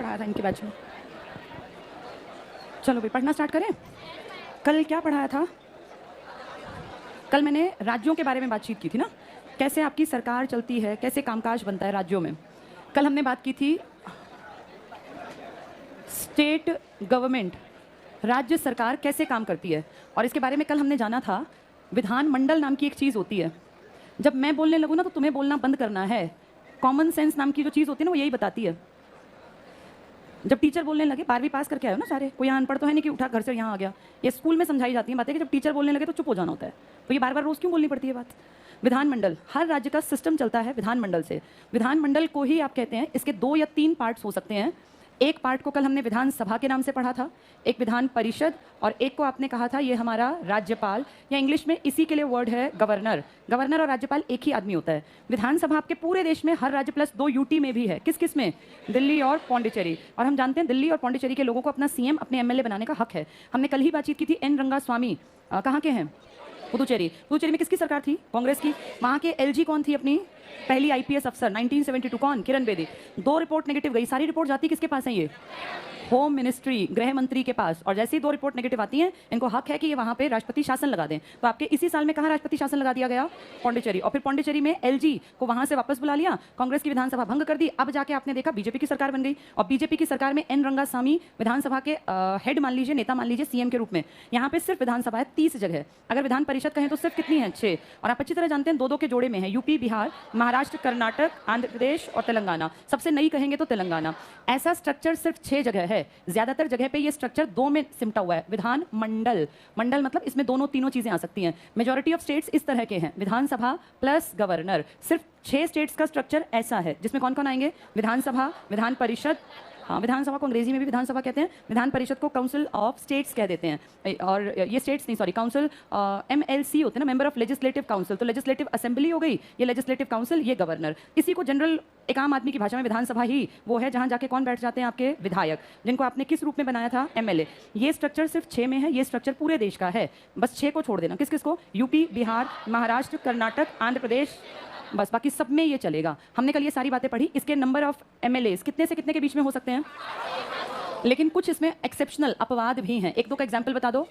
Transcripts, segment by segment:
पढ़ाया था इनके बैच में। चलो भाई पढ़ना स्टार्ट करें। कल क्या पढ़ाया था? कल मैंने राज्यों के बारे में बातचीत की थी ना, कैसे आपकी सरकार चलती है, कैसे कामकाज बनता है राज्यों में। कल हमने बात की थी स्टेट गवर्नमेंट, राज्य सरकार कैसे काम करती है, और इसके बारे में कल हमने जाना था विधानमंडल नाम की एक चीज़ होती है। जब मैं बोलने लगूँ ना तो तुम्हें बोलना बंद करना है। कॉमन सेंस नाम की जो चीज़ होती है ना वो यही बताती है। जब टीचर बोलने लगे, 12वीं पास करके आए हो ना सारे, कोई यहाँ अनपढ़ तो है नहीं कि उठा घर से यहाँ आ गया। ये स्कूल में समझाई जाती है बातें कि जब टीचर बोलने लगे तो चुप हो जाना होता है। तो ये बार बार रोज़ क्यों बोलनी पड़ती है बात? विधानमंडल, हर राज्य का सिस्टम चलता है विधानमंडल से। विधानमंडल को ही आप कहते हैं, इसके 2 या 3 पार्ट्स हो सकते हैं। एक पार्ट को कल हमने विधानसभा के नाम से पढ़ा था, एक विधान परिषद, और एक को आपने कहा था ये हमारा राज्यपाल, या इंग्लिश में इसी के लिए वर्ड है गवर्नर। गवर्नर और राज्यपाल एक ही आदमी होता है। विधानसभा आपके पूरे देश में हर राज्य प्लस 2 यूटी में भी है। किस किस में? दिल्ली और पौंडीचेरी। और हम जानते हैं दिल्ली और पौंडीचेरी के लोगों को अपना सीएम, अपने एमएलए बनाने का हक है। हमने कल ही बातचीत की थी एन रंगास्वामी कहाँ के हैं? पुदुचेरी। पुदुचेरी में किसकी सरकार थी? कांग्रेस की। वहाँ के एलजी कौन थी अपनी पहली आईपीएस अफसर 1972? कौन? किरण बेदी। 2 रिपोर्ट नेगेटिव गई, सारी रिपोर्ट जाती किसके पास है? ये होम मिनिस्ट्री, गृह मंत्री के पास। और जैसे ही 2 रिपोर्ट नेगेटिव आती हैं, इनको हक है कि ये वहाँ पे राष्ट्रपति शासन लगा दें। तो आपके इसी साल में कहाँ राष्ट्रपति शासन लगा दिया गया? पौंडीचेरी। और फिर पौंडीचेरी में एलजी को वहाँ से वापस बुला लिया, कांग्रेस की विधानसभा भंग कर दी। अब जाके आपने देखा बीजेपी की सरकार बन गई, और बीजेपी की सरकार में एन रंगास्वामी विधानसभा के हेड मान लीजिए, नेता मान लीजिए, सीएम के रूप में। यहाँ पे सिर्फ विधानसभा है 30 जगह, अगर विधान परिषद कहें तो सिर्फ कितनी है? 6। और आप अच्छी तरह जानते हैं 2-2 के जोड़े में है, यूपी, बिहार, महाराष्ट्र, कर्नाटक, आंध्र प्रदेश और तेलंगाना। सबसे नई कहेंगे तो तेलंगाना। ऐसा स्ट्रक्चर सिर्फ 6 जगह है। ज्यादातर जगह पे ये स्ट्रक्चर 2 में सिमटा हुआ है। विधान मंडल, मंडल मतलब इसमें दोनों तीनों चीजें आ सकती हैं। मेजॉरिटी ऑफ स्टेट्स इस तरह के हैं, विधानसभा प्लस गवर्नर। सिर्फ 6 स्टेट्स का स्ट्रक्चर ऐसा है, जिसमें कौन कौन आएंगे? विधानसभा, विधान परिषद, हाँ विधानसभा को अंग्रेजी में भी विधानसभा कहते हैं, विधान परिषद को काउंसिल ऑफ स्टेट्स कह देते हैं, और ये स्टेट्स नहीं, सॉरी, काउंसिल एमएलसी होते हैं ना, मेंबर ऑफ लेजिस्लेटिव काउंसिल। तो लेजिस्लेटिव असेंबली हो गई, ये लेजिस्लेटिव काउंसिल, ये गवर्नर। इसी को जनरल एक आम आदमी की भाषा में विधानसभा ही वो है जहां जाके कौन बैठ जाते हैं? आपके विधायक, जिनको आपने किस रूप में बनाया था? एमएलए। ये स्ट्रक्चर सिर्फ 6 में है, ये स्ट्रक्चर पूरे देश का है। बस 6 को छोड़ देना। किस किस को? यूपी, बिहार, महाराष्ट्र, कर्नाटक, आंध्र प्रदेश, बस बाकी सब में ये चलेगा। हमने कल ये सारी बातें पढ़ी। इसके नंबर ऑफ एमएलए कितने से कितने के बीच में हो सकते हैं? लेकिन कुछ इसमें एक्सेप्शनल अपवाद भी हैं। 1-2 का एग्जाम्पल बता दो।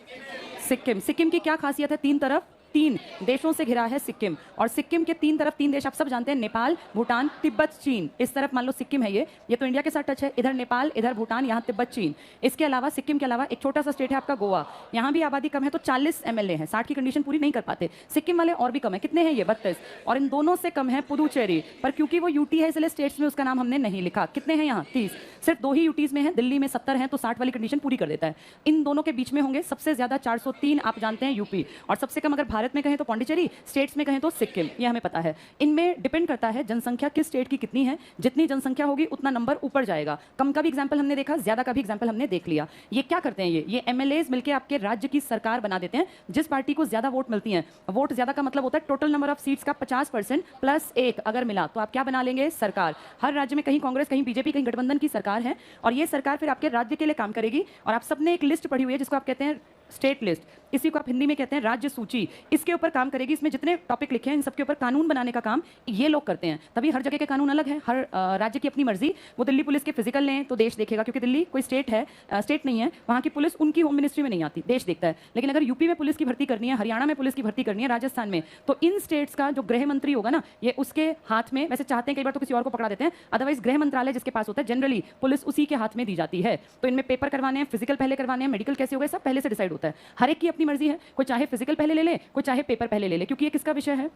सिक्किम, सिक्किम की क्या खासियत है? 3 तरफ 3 देशों से घिरा है सिक्किम, और सिक्किम के 3 तरफ 3 देश आप सब जानते हैं, नेपाल, भूटान, तिब्बत, चीन। इस तरफ मान लो सिक्किम है, ये तो इंडिया के साथ टच है। इधर नेपाल, इधर भूटान, यहाँ तिब्बत, चीन। इसके अलावा सिक्किम के अलावा एक छोटा सा स्टेट है आपका गोवा, यहाँ भी आबादी कम है तो 40 एमएलए हैं। 60 की कंडीशन पूरी नहीं कर पाते। सिक्किम वाले और भी कम है, कितने हैं ये? 32। और इन दोनों से कम है पुदुचेरी, पर क्योंकि वो यूटी है इसलिए स्टेट्स में उसका नाम हमने नहीं लिखा। कितने हैं यहाँ? 30। सिर्फ 2 ही यूटीज में है, दिल्ली में 70 हैं, तो 60 वाली कंडीशन पूरी कर देता है। इन दोनों के बीच में होंगे। सबसे ज्यादा 403 आप जानते हैं यूपी, और सबसे कम अगर भारत में कहें तो पौंडीचेरी, स्टेट्स में कहें तो सिक्किम, ये हमें पता है। इनमें डिपेंड करता है जनसंख्या किस स्टेट की कितनी है। जितनी जनसंख्या होगी उतना नंबर ऊपर जाएगा। कम का भी एग्जांपल हमने देखा, ज्यादा का भी एग्जांपल हमने देख लिया। ये क्या करते हैं? ये एमएलएज मिलकर आपके राज्य की सरकार बना देते हैं। जिस पार्टी को ज्यादा वोट मिलती हैं, वोट ज्यादा का मतलब होता है टोटल नंबर ऑफ सीट्स का 50% प्लस 1 अगर मिला तो आप क्या बना लेंगे? सरकार। हर राज्य में कहीं कांग्रेस, कहीं बीजेपी, कहीं गठबंधन की सरकार है, और ये सरकार फिर आपके राज्य के लिए काम करेगी। और आप सबने एक लिस्ट पढ़ी हुई है जिसको आप कहते हैं स्टेट लिस्ट, इसी को आप हिंदी में कहते हैं राज्य सूची। इसके ऊपर काम करेगी। इसमें जितने टॉपिक लिखे हैं इन सबके ऊपर कानून बनाने का काम ये लोग करते हैं। तभी हर जगह के कानून अलग है, हर राज्य की अपनी मर्जी। वो दिल्ली पुलिस के फिजिकल लें तो देश देखेगा, क्योंकि दिल्ली कोई स्टेट है, स्टेट नहीं है, वहाँ की पुलिस उनकी होम मिनिस्ट्री में नहीं आती, देश देखता है। लेकिन अगर यूपी में पुलिस की भर्ती करनी है, हरियाणा में पुलिस की भर्ती करनी है, राजस्थान में, तो इन स्टेट्स का जो गृह मंत्री होगा ना, ये उसके हाथ में, वैसे चाहते हैं कई बार तो किसी और को पकड़ा देते हैं, अदरवाइज गृह मंत्रालय जिसके पास होता है जनरली पुलिस उसी के हाथ में दी जाती है। तो इनमें पेपर करवाने हैं, फिजिकल पहले करवाने हैं, मेडिकल कैसे होगा, सब पहले से डिसाइड होता है। हर एक की अपनी मर्जी है, कोई चाहे फिजिकल पहले ले ले, कोई चाहे पेपर पहले ले ले, क्योंकि ये किसका विषय है?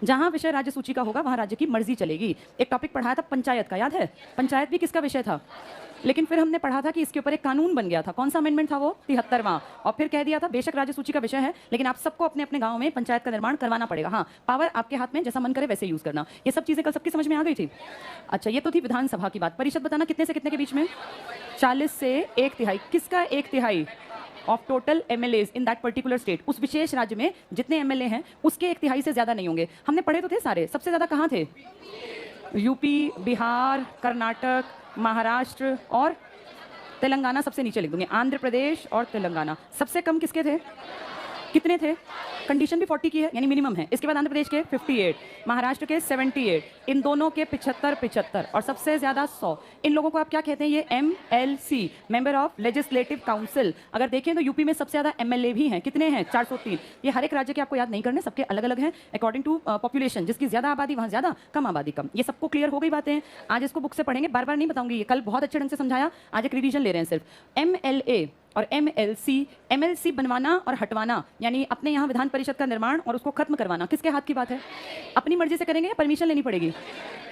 जहां विषय राज्य सूची का होगा वहां राज्य की मर्जी चलेगी। एक टॉपिक पढ़ाया था पंचायत का, याद है? पंचायत भी किसका विषय था? लेकिन फिर हमने पढ़ा था कि इसके ऊपर एक कानून बन गया था। कौन सा अमेंडमेंट था वो? 73वां। और फिर कह दिया था बेशक राज्य सूची का विषय है, लेकिन आप सबको अपने अपने गांव में पंचायत का निर्माण करवाना पड़ेगा। हाँ, पावर आपके हाथ में, जैसा मन करे वैसे यूज करना। ये सब चीजें कल सबकी समझ में आ गई थी? अच्छा, ये तो थी विधानसभा की बात। परिषद बताना कितने से कितने के बीच में? 40 से 1/3। किसका 1/3? Of total MLAs in that particular state. उस विशेष राज्य में जितने एमएलए हैं उसके 1/3 से ज्यादा नहीं होंगे। हमने पढ़े तो थे सारे। सबसे ज्यादा कहाँ थे? यूपी, बिहार, कर्नाटक, महाराष्ट्र और तेलंगाना सबसे नीचे लिख दूंगी, आंध्र प्रदेश और तेलंगाना। सबसे कम किसके थे? कितने थे? कंडीशन भी 40 की है, यानी मिनिमम है। इसके बाद आंध्र प्रदेश के 58, महाराष्ट्र के 78, इन दोनों के 75 और सबसे ज्यादा 100। इन लोगों को आप क्या कहते हैं? ये MLC, member of legislative council. अगर देखें तो यूपी में सबसे ज्यादा MLA भी हैं। कितने हैं? 403। ये हर एक राज्य के आपको याद नहीं करने, सबके अलग अलग हैं अकॉर्डिंग टू पॉपुलेशन। जिसकी ज्यादा आबादी वहां ज्यादा, कम आबादी कम। ये सबको क्लियर हो गई बातें? आज इसको बुक से पढ़ेंगे, बार बार नहीं बताऊंगी। ये कल बहुत अच्छे ढंग से समझाया, आज एक रिवीजन ले रहे हैं सिर्फ। MLA और MLC बनवाना और हटवाना, यानी अपने यहाँ विधान परिषद का निर्माण और उसको खत्म करवाना किसके हाथ की बात है? अपनी मर्जी से करेंगे या परमिशन लेनी पड़ेगी?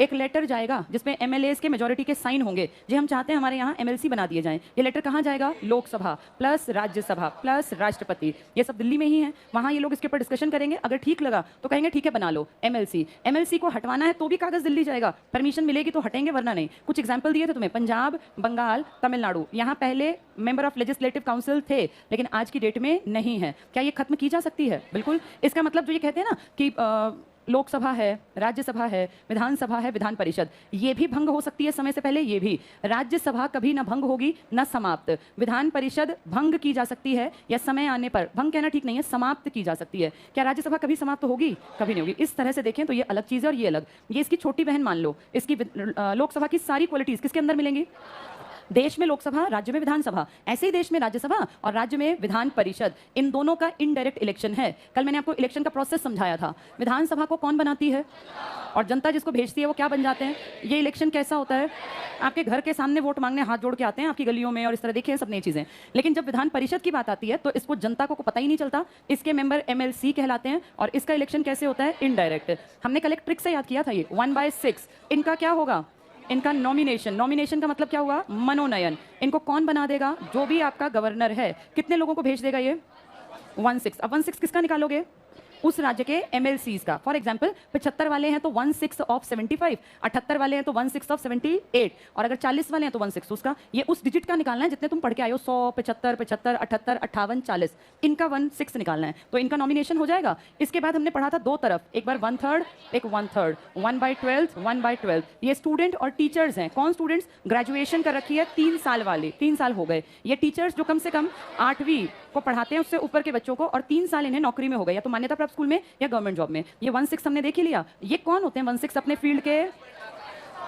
एक लेटर जाएगा जिसमें MLAs के मेजोरिटी के साइन होंगे, जी हम चाहते हैं हमारे यहाँ MLC बना दिए जाएं। ये लेटर कहाँ जाएगा? लोकसभा प्लस राज्यसभा प्लस राष्ट्रपति, ये सब दिल्ली में ही है। वहाँ ये लोग इसके ऊपर डिस्कशन करेंगे। अगर ठीक लगा तो कहेंगे ठीक है बना लो MLC को हटवाना है तो भी कागज दिल्ली जाएगा, परमिशन मिलेगी तो हटेंगे वरना नहीं। कुछ एग्जाम्पल दिए थे तुम्हें, पंजाब, बंगाल, तमिलनाडु, यहाँ पहले मेंबर ऑफ लेजिस्लेटिव काउंसिल थे लेकिन आज की डेट में नहीं है। क्या ये खत्म की जा सकती है? बिल्कुल। इसका मतलब जो ये कहते हैं ना कि लोकसभा है, राज्यसभा है, विधानसभा है, विधान परिषद, ये भी भंग हो सकती है समय से पहले। ये भी, राज्यसभा कभी ना भंग होगी ना समाप्त। विधान परिषद भंग की जा सकती है या समय आने पर, भंग कहना ठीक नहीं है, समाप्त की जा सकती है। क्या राज्यसभा कभी समाप्त होगी? कभी नहीं होगी। इस तरह से देखें तो ये अलग चीज़ है और ये अलग। ये इसकी छोटी बहन मान लो। इसकी लोकसभा की सारी क्वालिटीज किसके अंदर मिलेंगी? देश में लोकसभा, राज्य में विधानसभा, ऐसे ही देश में राज्यसभा और राज्य में विधान परिषद, इन दोनों का इनडायरेक्ट इलेक्शन है। कल मैंने आपको इलेक्शन का प्रोसेस समझाया था। विधानसभा को कौन बनाती है और जनता जिसको भेजती है वो क्या बन जाते हैं। ये इलेक्शन कैसा होता है? आपके घर के सामने वोट मांगने हाथ जोड़ के आते हैं आपकी गलियों में और इस तरह देखिए सब नई चीजें। लेकिन जब विधान परिषद की बात आती है तो इसको जनता को पता ही नहीं चलता। इसके मेंबर MLC कहलाते हैं और इसका इलेक्शन कैसे होता है? इनडायरेक्ट। हमने कल एक ट्रिक से याद किया था, ये 1/6। इनका क्या होगा? इनका नॉमिनेशन का मतलब क्या हुआ? मनोनयन। इनको कौन बना देगा? जो भी आपका गवर्नर है। कितने लोगों को भेज देगा ये? 1/6। अब 1/6 किसका निकालोगे? उस राज्य के MLCs का। फॉर एग्जाम्पल 75 वाले हैं तो 1/6 ऑफ 75, 78 वाले हैं तो 1/6 ऑफ 78, और अगर 40 वाले हैं तो 1/6 उसका। ये उस डिजिट का निकालना है जितने तुम पढ़ के आए हो, 100, 75, 78, 58, 40, इनका 1/6 निकालना है। तो इनका नॉमिनेशन हो जाएगा। इसके बाद हमने पढ़ा था दो तरफ, एक बार 1/3, एक 1/3, 1/12, 1/12। ये स्टूडेंट और टीचर्स हैं। कौन स्टूडेंट्स? ग्रेजुएशन कर रखी है 3 साल वाले, 3 साल हो गए। ये टीचर्स जो कम से कम 8वीं को पढ़ाते हैं उससे ऊपर के बच्चों को, और 3 साल इन्हें नौकरी में हो गए, या तो मान्यता प्राप्त स्कूल में या गवर्नमेंट जॉब में। ये 1/6 हमने देख ही लिया। ये कौन होते हैं 1/6? अपने फील्ड के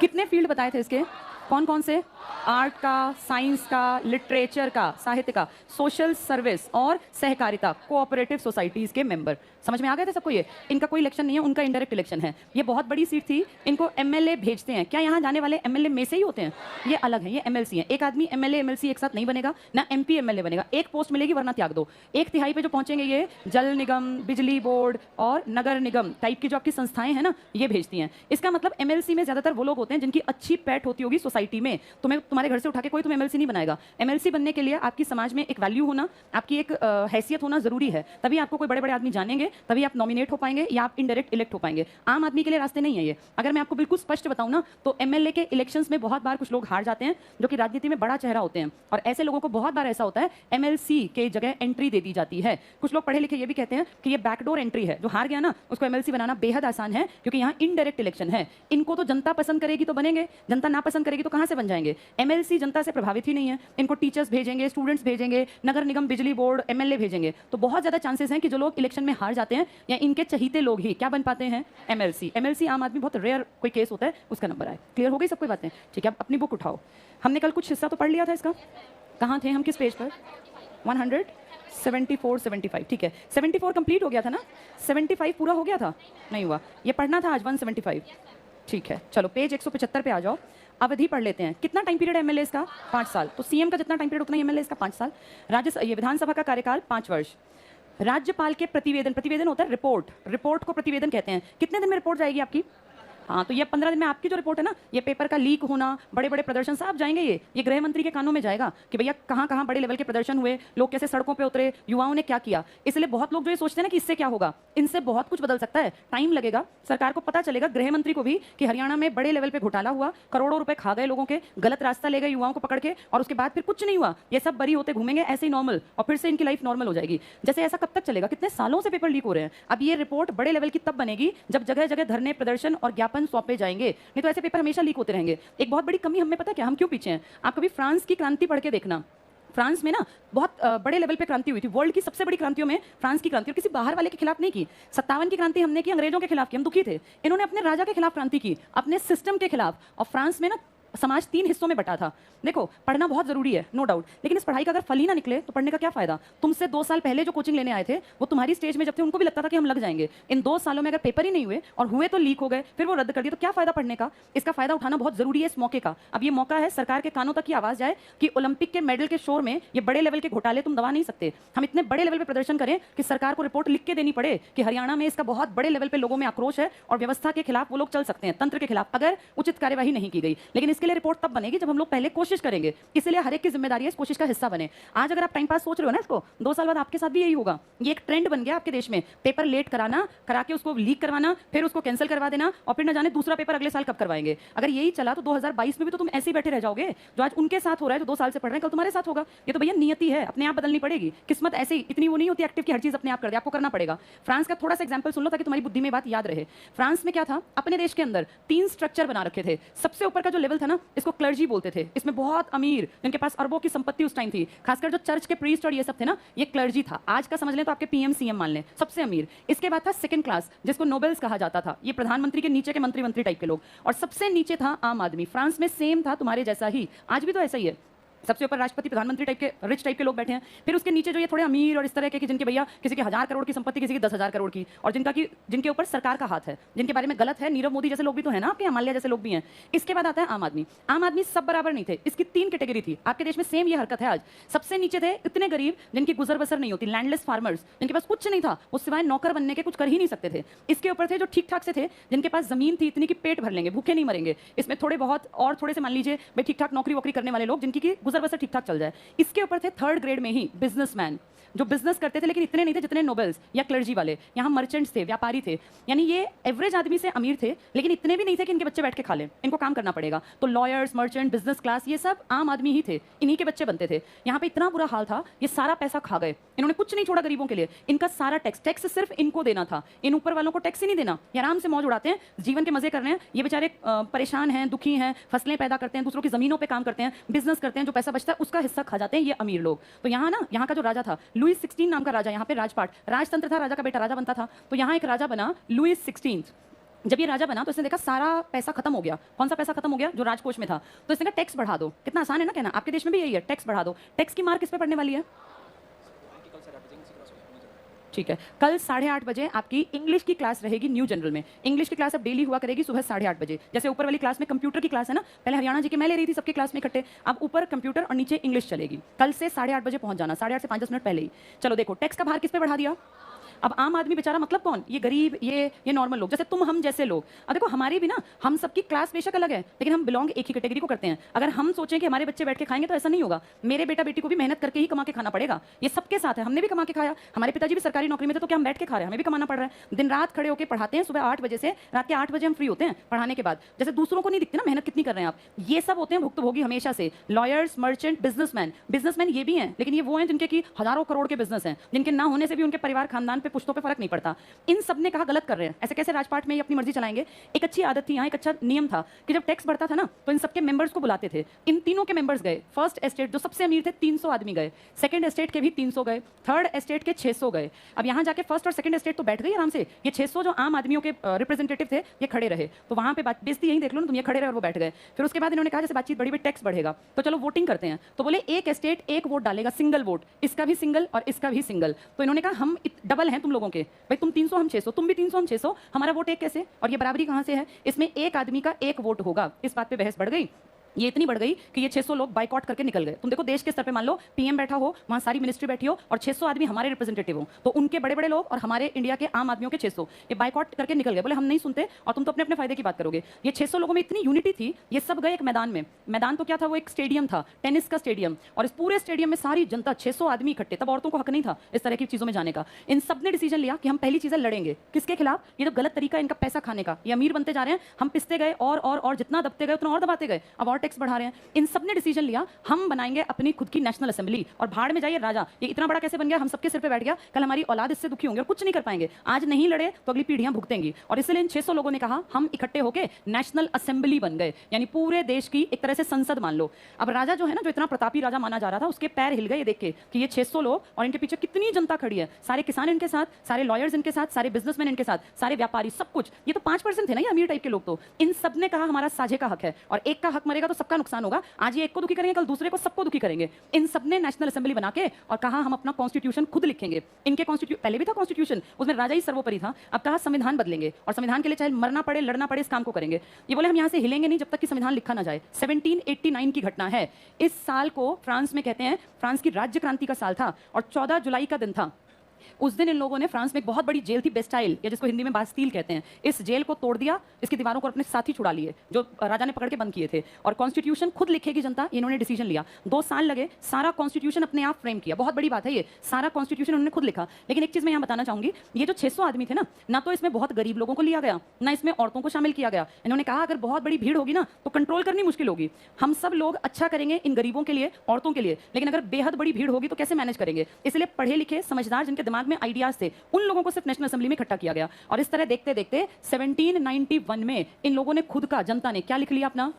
कितने फील्ड बताए थे इसके? कौन कौन से? आर्ट का, साइंस का, लिटरेचर का, साहित्य का, सोशल सर्विस और सहकारिता, कोऑपरेटिव सोसाइटीज के मेंबर। समझ में आ गए थे सबको? ये इनका कोई इलेक्शन नहीं है, उनका इनडायरेक्ट इलेक्शन है। ये बहुत बड़ी सीट थी। इनको MLA भेजते हैं। क्या यहाँ जाने वाले MLA में से ही होते हैं? ये अलग है, ये MLC है। एक आदमी MLA MLC एक साथ नहीं बनेगा, ना MP MLA बनेगा। एक पोस्ट मिलेगी वरना त्याग दो। 1/3 पे जो पहुंचेंगे ये जल निगम, बिजली बोर्ड और नगर निगम टाइप की जो आपकी संस्थाएं हैं ना, ये भेजती हैं। इसका मतलब MLC में ज्यादातर वो लोग होते हैं जिनकी अच्छी पैठ होती होगी सोसाइटी में। तुम्हारे घर से उठा के कोई तुम्हें MLC नहीं बनाएगा। MLC बनने के लिए आपकी समाज में एक वैल्यू होना, आपकी एक हैसियत होना जरूरी है। तभी आपको कोई बड़े बड़े आदमी जानेंगे, तभी आप नॉमिनेट हो पाएंगे या आप इनडायरेक्ट इलेक्ट हो पाएंगे। आम आदमी के लिए रास्ते नहीं है ये। अगर मैं आपको बिल्कुल स्पष्ट बताऊं ना तो MLA के इलेक्शंस में बहुत बार कुछ लोग हार जाते हैं जो कि राजनीति में बड़ा चेहरा होते हैं, और ऐसे लोगों को बहुत बार ऐसा होता है MLC के जगह एंट्री दे दी जाती है। कुछ लोग पढ़े लिखे ये भी कहते हैं कि ये बैकडोर एंट्री है। जो हार गया ना उसको MLC बनाना बेहद आसान है, क्योंकि यहाँ इनडायरेक्ट इलेक्शन है। इनको तो जनता पसंद करेगी तो बनेंगे, जनता ना पसंद करेगी तो कहां से बन जाएंगे? MLC जनता से प्रभावित ही नहीं है। इनको टीचर्स भेजेंगे, स्टूडेंट्स भेजेंगे, नगर निगम, बिजली बोर्ड, MLA भेजेंगे, तो बहुत ज्यादा चांसेस हैं कि जो लोग इलेक्शन में हार जाते हैं या इनके चहीते लोग ही क्या बन पाते हैं? MLC आम आदमी, बहुत रेयर कोई केस होता है उसका नंबर आए। क्लियर हो गई सब कोई बातें? ठीक है, अब अपनी बुक उठाओ। हमने कल कुछ हिस्सा तो पढ़ लिया था इसका। कहाँ थे हम? किस पेज पर? 174, 75। ठीक है, 74 कंप्लीट हो गया था ना? 75 पूरा हो गया था? नहीं हुआ। ये पढ़ना था आज 175। ठीक है, चलो पेज 175 पे आ जाओ। अवधि पढ़ लेते हैं। कितना टाइम पीरियड है MLA का? 5 साल। तो CM का जितना टाइम पीरियड उतना ही MLA का 5 साल। ये विधानसभा का कार्यकाल 5 वर्ष। राज्यपाल के प्रतिवेदन होता है रिपोर्ट को प्रतिवेदन कहते हैं। कितने दिन में रिपोर्ट जाएगी आपकी? हाँ, तो ये 15 दिन में आपकी जो रिपोर्ट है ना, ये पेपर का लीक होना, बड़े बड़े प्रदर्शन सब जाएंगे। ये गृह मंत्री के कानों में जाएगा कि भैया कहाँ कहाँ बड़े लेवल के प्रदर्शन हुए, लोग कैसे सड़कों पे उतरे, युवाओं ने क्या किया। इसलिए बहुत लोग जो ये सोचते हैं ना कि इससे क्या होगा, इनसे बहुत कुछ बदल सकता है, टाइम लगेगा। सरकार को पता चलेगा, गृह मंत्री को भी, कि हरियाणा में बड़े लेवल पे घोटाला हुआ, करोड़ों रुपए खा गए लोगों के, गलत रास्ता ले गए युवाओं को पकड़ के, और उसके बाद फिर कुछ नहीं हुआ। ये सब बरी होते घूमेंगे ऐसे ही नॉर्मल, और फिर से इनकी लाइफ नॉर्मल हो जाएगी। जैसे ऐसा कब तक चलेगा? कितने सालों से पेपर लीक हो रहे हैं। अब ये रिपोर्ट बड़े लेवल की तब बनेगी जब जगह जगह धरने, प्रदर्शन और ज्ञापन सौंपे जाएंगे, नहीं तो ऐसे पेपर हमेशा लीक होते रहेंगे। एक बहुत बड़ी कमी हमें पता है क्या, हम क्यों पीछे हैं? आप कभी फ्रांस की क्रांति पढ़ के देखना। फ्रांस में ना बहुत बड़े लेवल पे क्रांति हुई थी। वर्ल्ड की सबसे बड़ी क्रांतियों में फ्रांस की क्रांति, और किसी बाहर वाले के खिलाफ नहीं की। 57 की क्रांति हमने की अंग्रेजों के खिलाफ की, हम दुखी थे। इन्होंने अपने राजा के खिलाफ क्रांति की, अपने सिस्टम के खिलाफ। और फ्रांस में ना समाज 3 हिस्सों में बटा था। देखो, पढ़ना बहुत जरूरी है, नो डाउट, लेकिन इस पढ़ाई का अगर फल ही ना निकले तो पढ़ने का क्या फायदा। तुमसे 2 साल पहले जो कोचिंग लेने आए थे वो तुम्हारी स्टेज में जब थे उनको भी लगता था कि हम लग जाएंगे। इन 2 सालों में अगर पेपर ही नहीं हुए और हुए तो लीक हो गए, फिर वो रद्द कर दिए, तो क्या फायदा पढ़ने का। इसका फायदा उठाना बहुत जरूरी है इस मौके का। अब ये मौका है, सरकार के कानों तक की आवाज जाए कि ओलंपिक के मेडल के शोर में ये बड़े लेवल के घोटाले तुम दबा नहीं सकते। हम इतने बड़े लेवल पे प्रदर्शन करें कि सरकार को रिपोर्ट लिख के देनी पड़े कि हरियाणा में इसका बहुत बड़े लेवल पे लोगों में आक्रोश है और व्यवस्था के खिलाफ वो लोग चल सकते हैं, तंत्र के खिलाफ, अगर उचित कार्यवाही नहीं की गई। लेकिन इसके लिए रिपोर्ट तब बनेगी जब हम लोग पहले कोशिश करेंगे। इसलिए हर एक की जिम्मेदारी है इस कोशिश का हिस्सा बने। आज अगर आप टाइम पास सोच रहे हो ना इसको, 2 साल बाद आपके साथ भी यही होगा। ये एक ट्रेंड बन गया आपके देश में, पेपर लेट कराना, करा के उसको लीक करवाना, फिर उसको कैंसिल करवा देना, और फिर न जाने दूसरा पेपर अगले साल कब करवाएंगे। अगर यही चला तो 2022 में भी तो तुम ऐसे ही बैठे रह जाओगे। जो आज उनके साथ हो रहा है, जो 2 साल से पढ़ रहे हैं, कल तुम्हारे साथ होगा। ये तो भैया नियति है, अपने आप बदलनी पड़ेगी। किस्मत ऐसी इतनी वो नहीं होती एक्टिव की हर चीज अपने आप कर दे, आपको करना पड़ेगा। फ्रांस का थोड़ा सा एग्जांपल सुन लो ताकि तुम्हारी बुद्धि में बात याद रहे। फ्रांस में क्या था, अपने देश के अंदर 3 स्ट्रक्चर बना रखे थे। सबसे ऊपर का जो लेवल था ना, इसको क्लर्जी बोलते थे। इसमें बहुत अमीर, जिनके पास अरबों की संपत्ति उस टाइम थी, खासकर जो चर्च के प्रीस्ट और ये सब थे ना, ये क्लर्जी था। आज का समझ लें तो आपके पीएम सीएम मान लें, सबसे अमीर। इसके बाद था सेकंड क्लास, जिसको नोबेल्स कहा जाता था, ये प्रधानमंत्री के नीचे के मंत्री टाइप के लोग। और सबसे नीचे था आम आदमी। फ्रांस में सेम था तुम्हारे जैसा ही, आज भी तो ऐसा ही है। सबसे ऊपर राष्ट्रपति प्रधानमंत्री टाइप के रिच टाइप के लोग बैठे हैं, फिर उसके नीचे जो ये थोड़े अमीर और इस तरह के कि जिनके भैया किसी के 1000 करोड़ की संपत्ति, किसी की 10,000 करोड़ की, और जिनके ऊपर सरकार का हाथ है, जिनके बारे में गलत है। नीरव मोदी जैसे लोग भी तो है ना आपके, माल्या जैसे लोग भी हैं। इसके बाद आता है आम आदमी। आम आदमी सब बराबर नहीं थे, इसकी 3 कैटेगरी थी। आपके देश में सेम ये हरकत है आज। सबसे नीचे थे इतने गरीब जिनकी गुजर बसर नहीं होती, लैंडलेस फार्मर्स, जिनके पास कुछ नहीं था, वो सिवाय नौकर बनने के कुछ कर ही नहीं सकते थे। इसके ऊपर थे जो ठीक ठाक से थे, जिनके पास जमीन थी इतनी कि पेट भर लेंगे, भूखे नहीं मरेंगे। इसमें थोड़े बहुत और थोड़े से मान लीजिए भाई ठीक ठाक नौकरी वोकरी करने वाले लोग, जिनकी की गुजर बसर ठीक ठाक चल जाए। इसके ऊपर थे 3rd ग्रेड में ही बिजनेसमैन, जो बिजनेस करते थे, लेकिन इतने नहीं थे जितने नोबेल्स या क्लर्जी वाले। यहाँ मर्चेंट्स थे, व्यापारी थे, यानी ये एवरेज आदमी से अमीर थे, लेकिन इतने भी नहीं थे कि इनके बच्चे बैठ के खा लें, इनको काम करना पड़ेगा। तो लॉयर्स, मर्चेंट, बिजनेस क्लास, ये सब आम आदमी ही थे, इन्हीं के बच्चे बनते थे। यहाँ पे इतना बुरा हाल था, ये सारा पैसा खा गए, इन्होंने कुछ नहीं छोड़ा गरीबों के लिए। इनका सारा टैक्स सिर्फ इनको देना था, इन ऊपर वालों को टैक्स ही नहीं देना। ये आराम से मौज उड़ाते हैं, जीवन के मजे कर रहे हैं। ये बेचारे परेशान हैं, दुखी हैं, फसलें पैदा करते हैं, दूसरों की जमीनों पर काम करते हैं, बिजनेस करते हैं, जो पैसा बचता है उसका हिस्सा खा जाते हैं ये अमीर लोग। तो यहाँ ना, यहाँ का जो राजा था, लुईस 16 नाम का राजा, यहाँ पे राजपाट, राजतंत्र था, राजा का बेटा राजा बनता था। तो यहाँ एक राजा बना लुईस 16। जब ये राजा बना तो इसने देखा सारा पैसा खत्म हो गया। कौन सा पैसा खत्म हो गया? जो राजकोष में था। तो इसने कहा टैक्स बढ़ा दो। कितना आसान है ना कहना, आपके देश में भी यही है, टैक्स बढ़ा दो। टैक्स की मार किस पे पड़ने वाली है? ठीक है, कल 8:30 बजे आपकी इंग्लिश की क्लास रहेगी न्यू जनरल में। इंग्लिश की क्लास अब डेली हुआ करेगी सुबह 8:30 बजे। जैसे ऊपर वाली क्लास में कंप्यूटर की क्लास है ना, पहले हरियाणा जी के मैं ले रही थी सबकी क्लास में इकट्ठे, अब ऊपर कंप्यूटर और नीचे इंग्लिश चलेगी। कल से 8:30 बजे पहुंच जाना, 8:30 से 5-10 मिनट पहले ही। चलो देखो, टैक्स का भार किस पे बढ़ा दिया? अब आम आदमी बेचारा, मतलब कौन? ये गरीब, ये नॉर्मल लोग, जैसे तुम हम जैसे लोग। अब देखो, हमारी भी ना, हम सबकी क्लास बेशक अलग है, लेकिन हम बिलोंग एक ही कैटेगरी को करते हैं। अगर हम सोचें कि हमारे बच्चे बैठ के खाएंगे तो ऐसा नहीं होगा। मेरे बेटा बेटी को भी मेहनत करके ही कमा के खाना पड़ेगा। ये सबके साथ है, हमने भी कमा के खाया। हमारे पिताजी भी सरकारी नौकरी में थे, तो क्या हम बैठ के खा रहे हैं? हमें भी कमाना पड़ रहा है। दिन रात खड़े होकर पढ़ाते हैं, सुबह 8 बजे से रात के 8 बजे हम फ्री होते हैं पढ़ाने के बाद। जैसे दूसरों को नहीं दिखती ना मेहनत कितनी कर रहे हैं आप, ये सब होते हैं भुक्तभोगी हमेशा से। लॉयर्स, मर्चेंट, बिजनेसमैन ये भी हैं, लेकिन ये वो हैं जिनके की हजारों करोड़ के बिजनेस हैं, जिनके ना होने से भी उनके परिवार खानदान पे पुश्तों पे फर्क नहीं पड़ता। इन सब ने कहा गलत कर रहे हैं, ऐसे कैसे राजपाट में ये अपनी मर्जी चलाएंगे। एक अच्छी आदत थी यहाँ, एक अच्छा नियम था कि जब टैक्स बढ़ता था ना, तो इन सबके मेंबर्स को बुलाते थे। इन तीनों के मेंबर्स गए। फर्स्ट एस्टेट जो सबसे अमीर थे 300 आदमी गए, सेकंड एस्टेट के भी 300 गए, थर्ड एस्टेट के 600 गए। अब यहाँ जाके फर्स्ट और सेकंड एस्टेट तो बैठ गई आराम से, ये 600 जो आम आदमियों के रिप्रेजेंटेटिव थे ये खड़े रहे। तो वहाँ पे बेइज्जती यही देख लो ना तुम, ये खड़े रहे और वो बैठ गए। फिर उसके बाद इन्होंने कहा जैसे बातचीत बड़ी भी टैक्स बढ़ेगा तो चलो वोटिंग करते हैं। तो बोले एक एस्टेट एक वोट डालेगा, सिंगल वोट, इसका भी सिंगल और इसका भी सिंगल। तो इन्होंने कहा हम डबल हैं तुम लोगों के, भाई तुम 300 हम 600, तुम भी 300 हम 600, हमारा वोट एक कैसे? और ये बराबरी कहाँ से है? इसमें एक आदमी का एक वोट होगा। इस बात पे बहस बढ़ गई। ये इतनी बढ़ गई कि ये 600 लोग बाइकआउट करके निकल गए। तुम देखो देश के स्तर पे मान लो पीएम बैठा हो, वहां सारी मिनिस्ट्री बैठी हो और 600 आदमी हमारे रिप्रेजेंटेटिव हो, तो उनके बड़े बड़े लोग और हमारे इंडिया के आम आदमियों के 600 ये बाइकआउट करके निकल गए। बोले हम नहीं सुनते और तुम तो अपने अपने फायदे की बात करोगे। ये 600 लोगों में इतनी यूनिटी थी, ये सब गए एक मैदान में। मैदान तो क्या था, वो एक स्टेडियम था, टेनिस का स्टेडियम। और इस पूरे स्टेडियम में सारी जनता 600 आदमी इकट्ठे, तब औरतों को हक नहीं था इस तरह की चीजों में जाने का। इन सब ने डिसीजन लिया कि हम पहली चीजें लड़ेंगे। किसके खिलाफ? ये जो गलत तरीका है इनका पैसा खाने का, ये अमीर बनते जा रहे हैं, हम पिसते गए और जितना दबते गए उतना और दबाते गए। अब और टैक्स बढ़ा रहे हैं। इन सब ने डिसीजन लिया हम बनाएंगे अपनी खुद की नेशनल असेंबली, और भाड़ में जाइए राजा, ये इतना बड़ा कैसे बन गया, हम सबके सिर पे बैठ गया, कल हमारी औलाद इससे दुखी होंगे और कुछ नहीं कर पाएंगे। आज नहीं लड़े तो अगली पीढ़ियां भुगतेंगी। और इसलिए इन 600 लोगों ने कहा हम इकट्ठे होकर नेशनल असेंबली बन गए, यानी पूरे देश की एक तरह से संसद मान लो। अब राजा जो है ना, जो इतना प्रतापी राजा माना जा रहा था, उसके पैर हिल गए देख के कि ये 600 लोग और इनके पीछे कितनी जनता खड़ी है, सारे किसान इनके साथ, सारे लॉयर्स इनके साथ, सारे बिजनेसमैन इनके साथ, सारे व्यापारी, सब कुछ। ये तो 5% थे ना, ये अमीर टाइप के लोग। तो इन सब ने कहा हमारा साझे का हक है, और एक का हक मरेगा तो सबका नुकसान होगा। आज ये एक को दुखी करेंगे, कल दूसरे को, सबको दुखी करेंगे। इन सब ने नेशनल असेंबली बना के और कहा हम अपना कॉन्स्टिट्यूशन खुद लिखेंगे। इनके कॉन्स्टिट्यूशन पहले भी था, कॉन्स्टिट्यूशन उसमें राजा ही सर्वोपरि था। अब कहा संविधान बदलेंगे, और संविधान के लिए चाहे मरना पड़े, लड़ना पड़े, इस काम को करेंगे। ये बोले हम यहाँ से हिलेंगे नहीं जब तक कि संविधान लिखा ना जाए। 1789 की घटना है। इस साल को फ्रांस में कहते हैं फ्रांस की राज्य क्रांति का साल था, और 14 जुलाई का दिन था। उस दिन इन लोगों ने फ्रांस में एक बहुत बड़ी जेल थी, बेस्टाइल, या जिसको हिंदी में बास्टील कहते हैं, इस जेल को तोड़ दिया, इसकी दीवारों को अपने साथ ही छुड़ा लिए जो राजा ने पकड़ के बंद किए थे, और कॉन्स्टिट्यूशन खुद लिखेगी जनता। इन्होंने डिसीजन लिया, 2 साल लगे, सारा कॉन्स्टिट्यूशन अपने आप फ्रेम किया। बहुत बड़ी बात है ये, सारा कॉन्स्टिट्यूशन उन्होंने खुद लिखा। लेकिन एक चीज मैं यहाँ बताना चाहूंगी, ये जो 600 आदमी थे ना तो इसमें बहुत गरीब लोगों को लिया गया, ना इसमें औरतों को शामिल किया गया। इन्होंने कहा अगर बहुत बड़ी भीड़ होगी ना तो कंट्रोल करनी मुश्किल होगी। हम सब लोग अच्छा करेंगे इन गरीबों के लिए, औरतों के लिए, लेकिन अगर बेहद बड़ी भीड़ होगी तो कैसे मैनेज करेंगे। इसलिए पढ़े लिखे समझदार जिनके दिमाग में आइडियाज थे, उन लोगों को सिर्फ नेशनल असेंबली में इकट्ठा किया गया। और इस तरह देखते देखते 1791 में इन लोगों ने खुद का, जनता ने क्या लिख लिया अपना,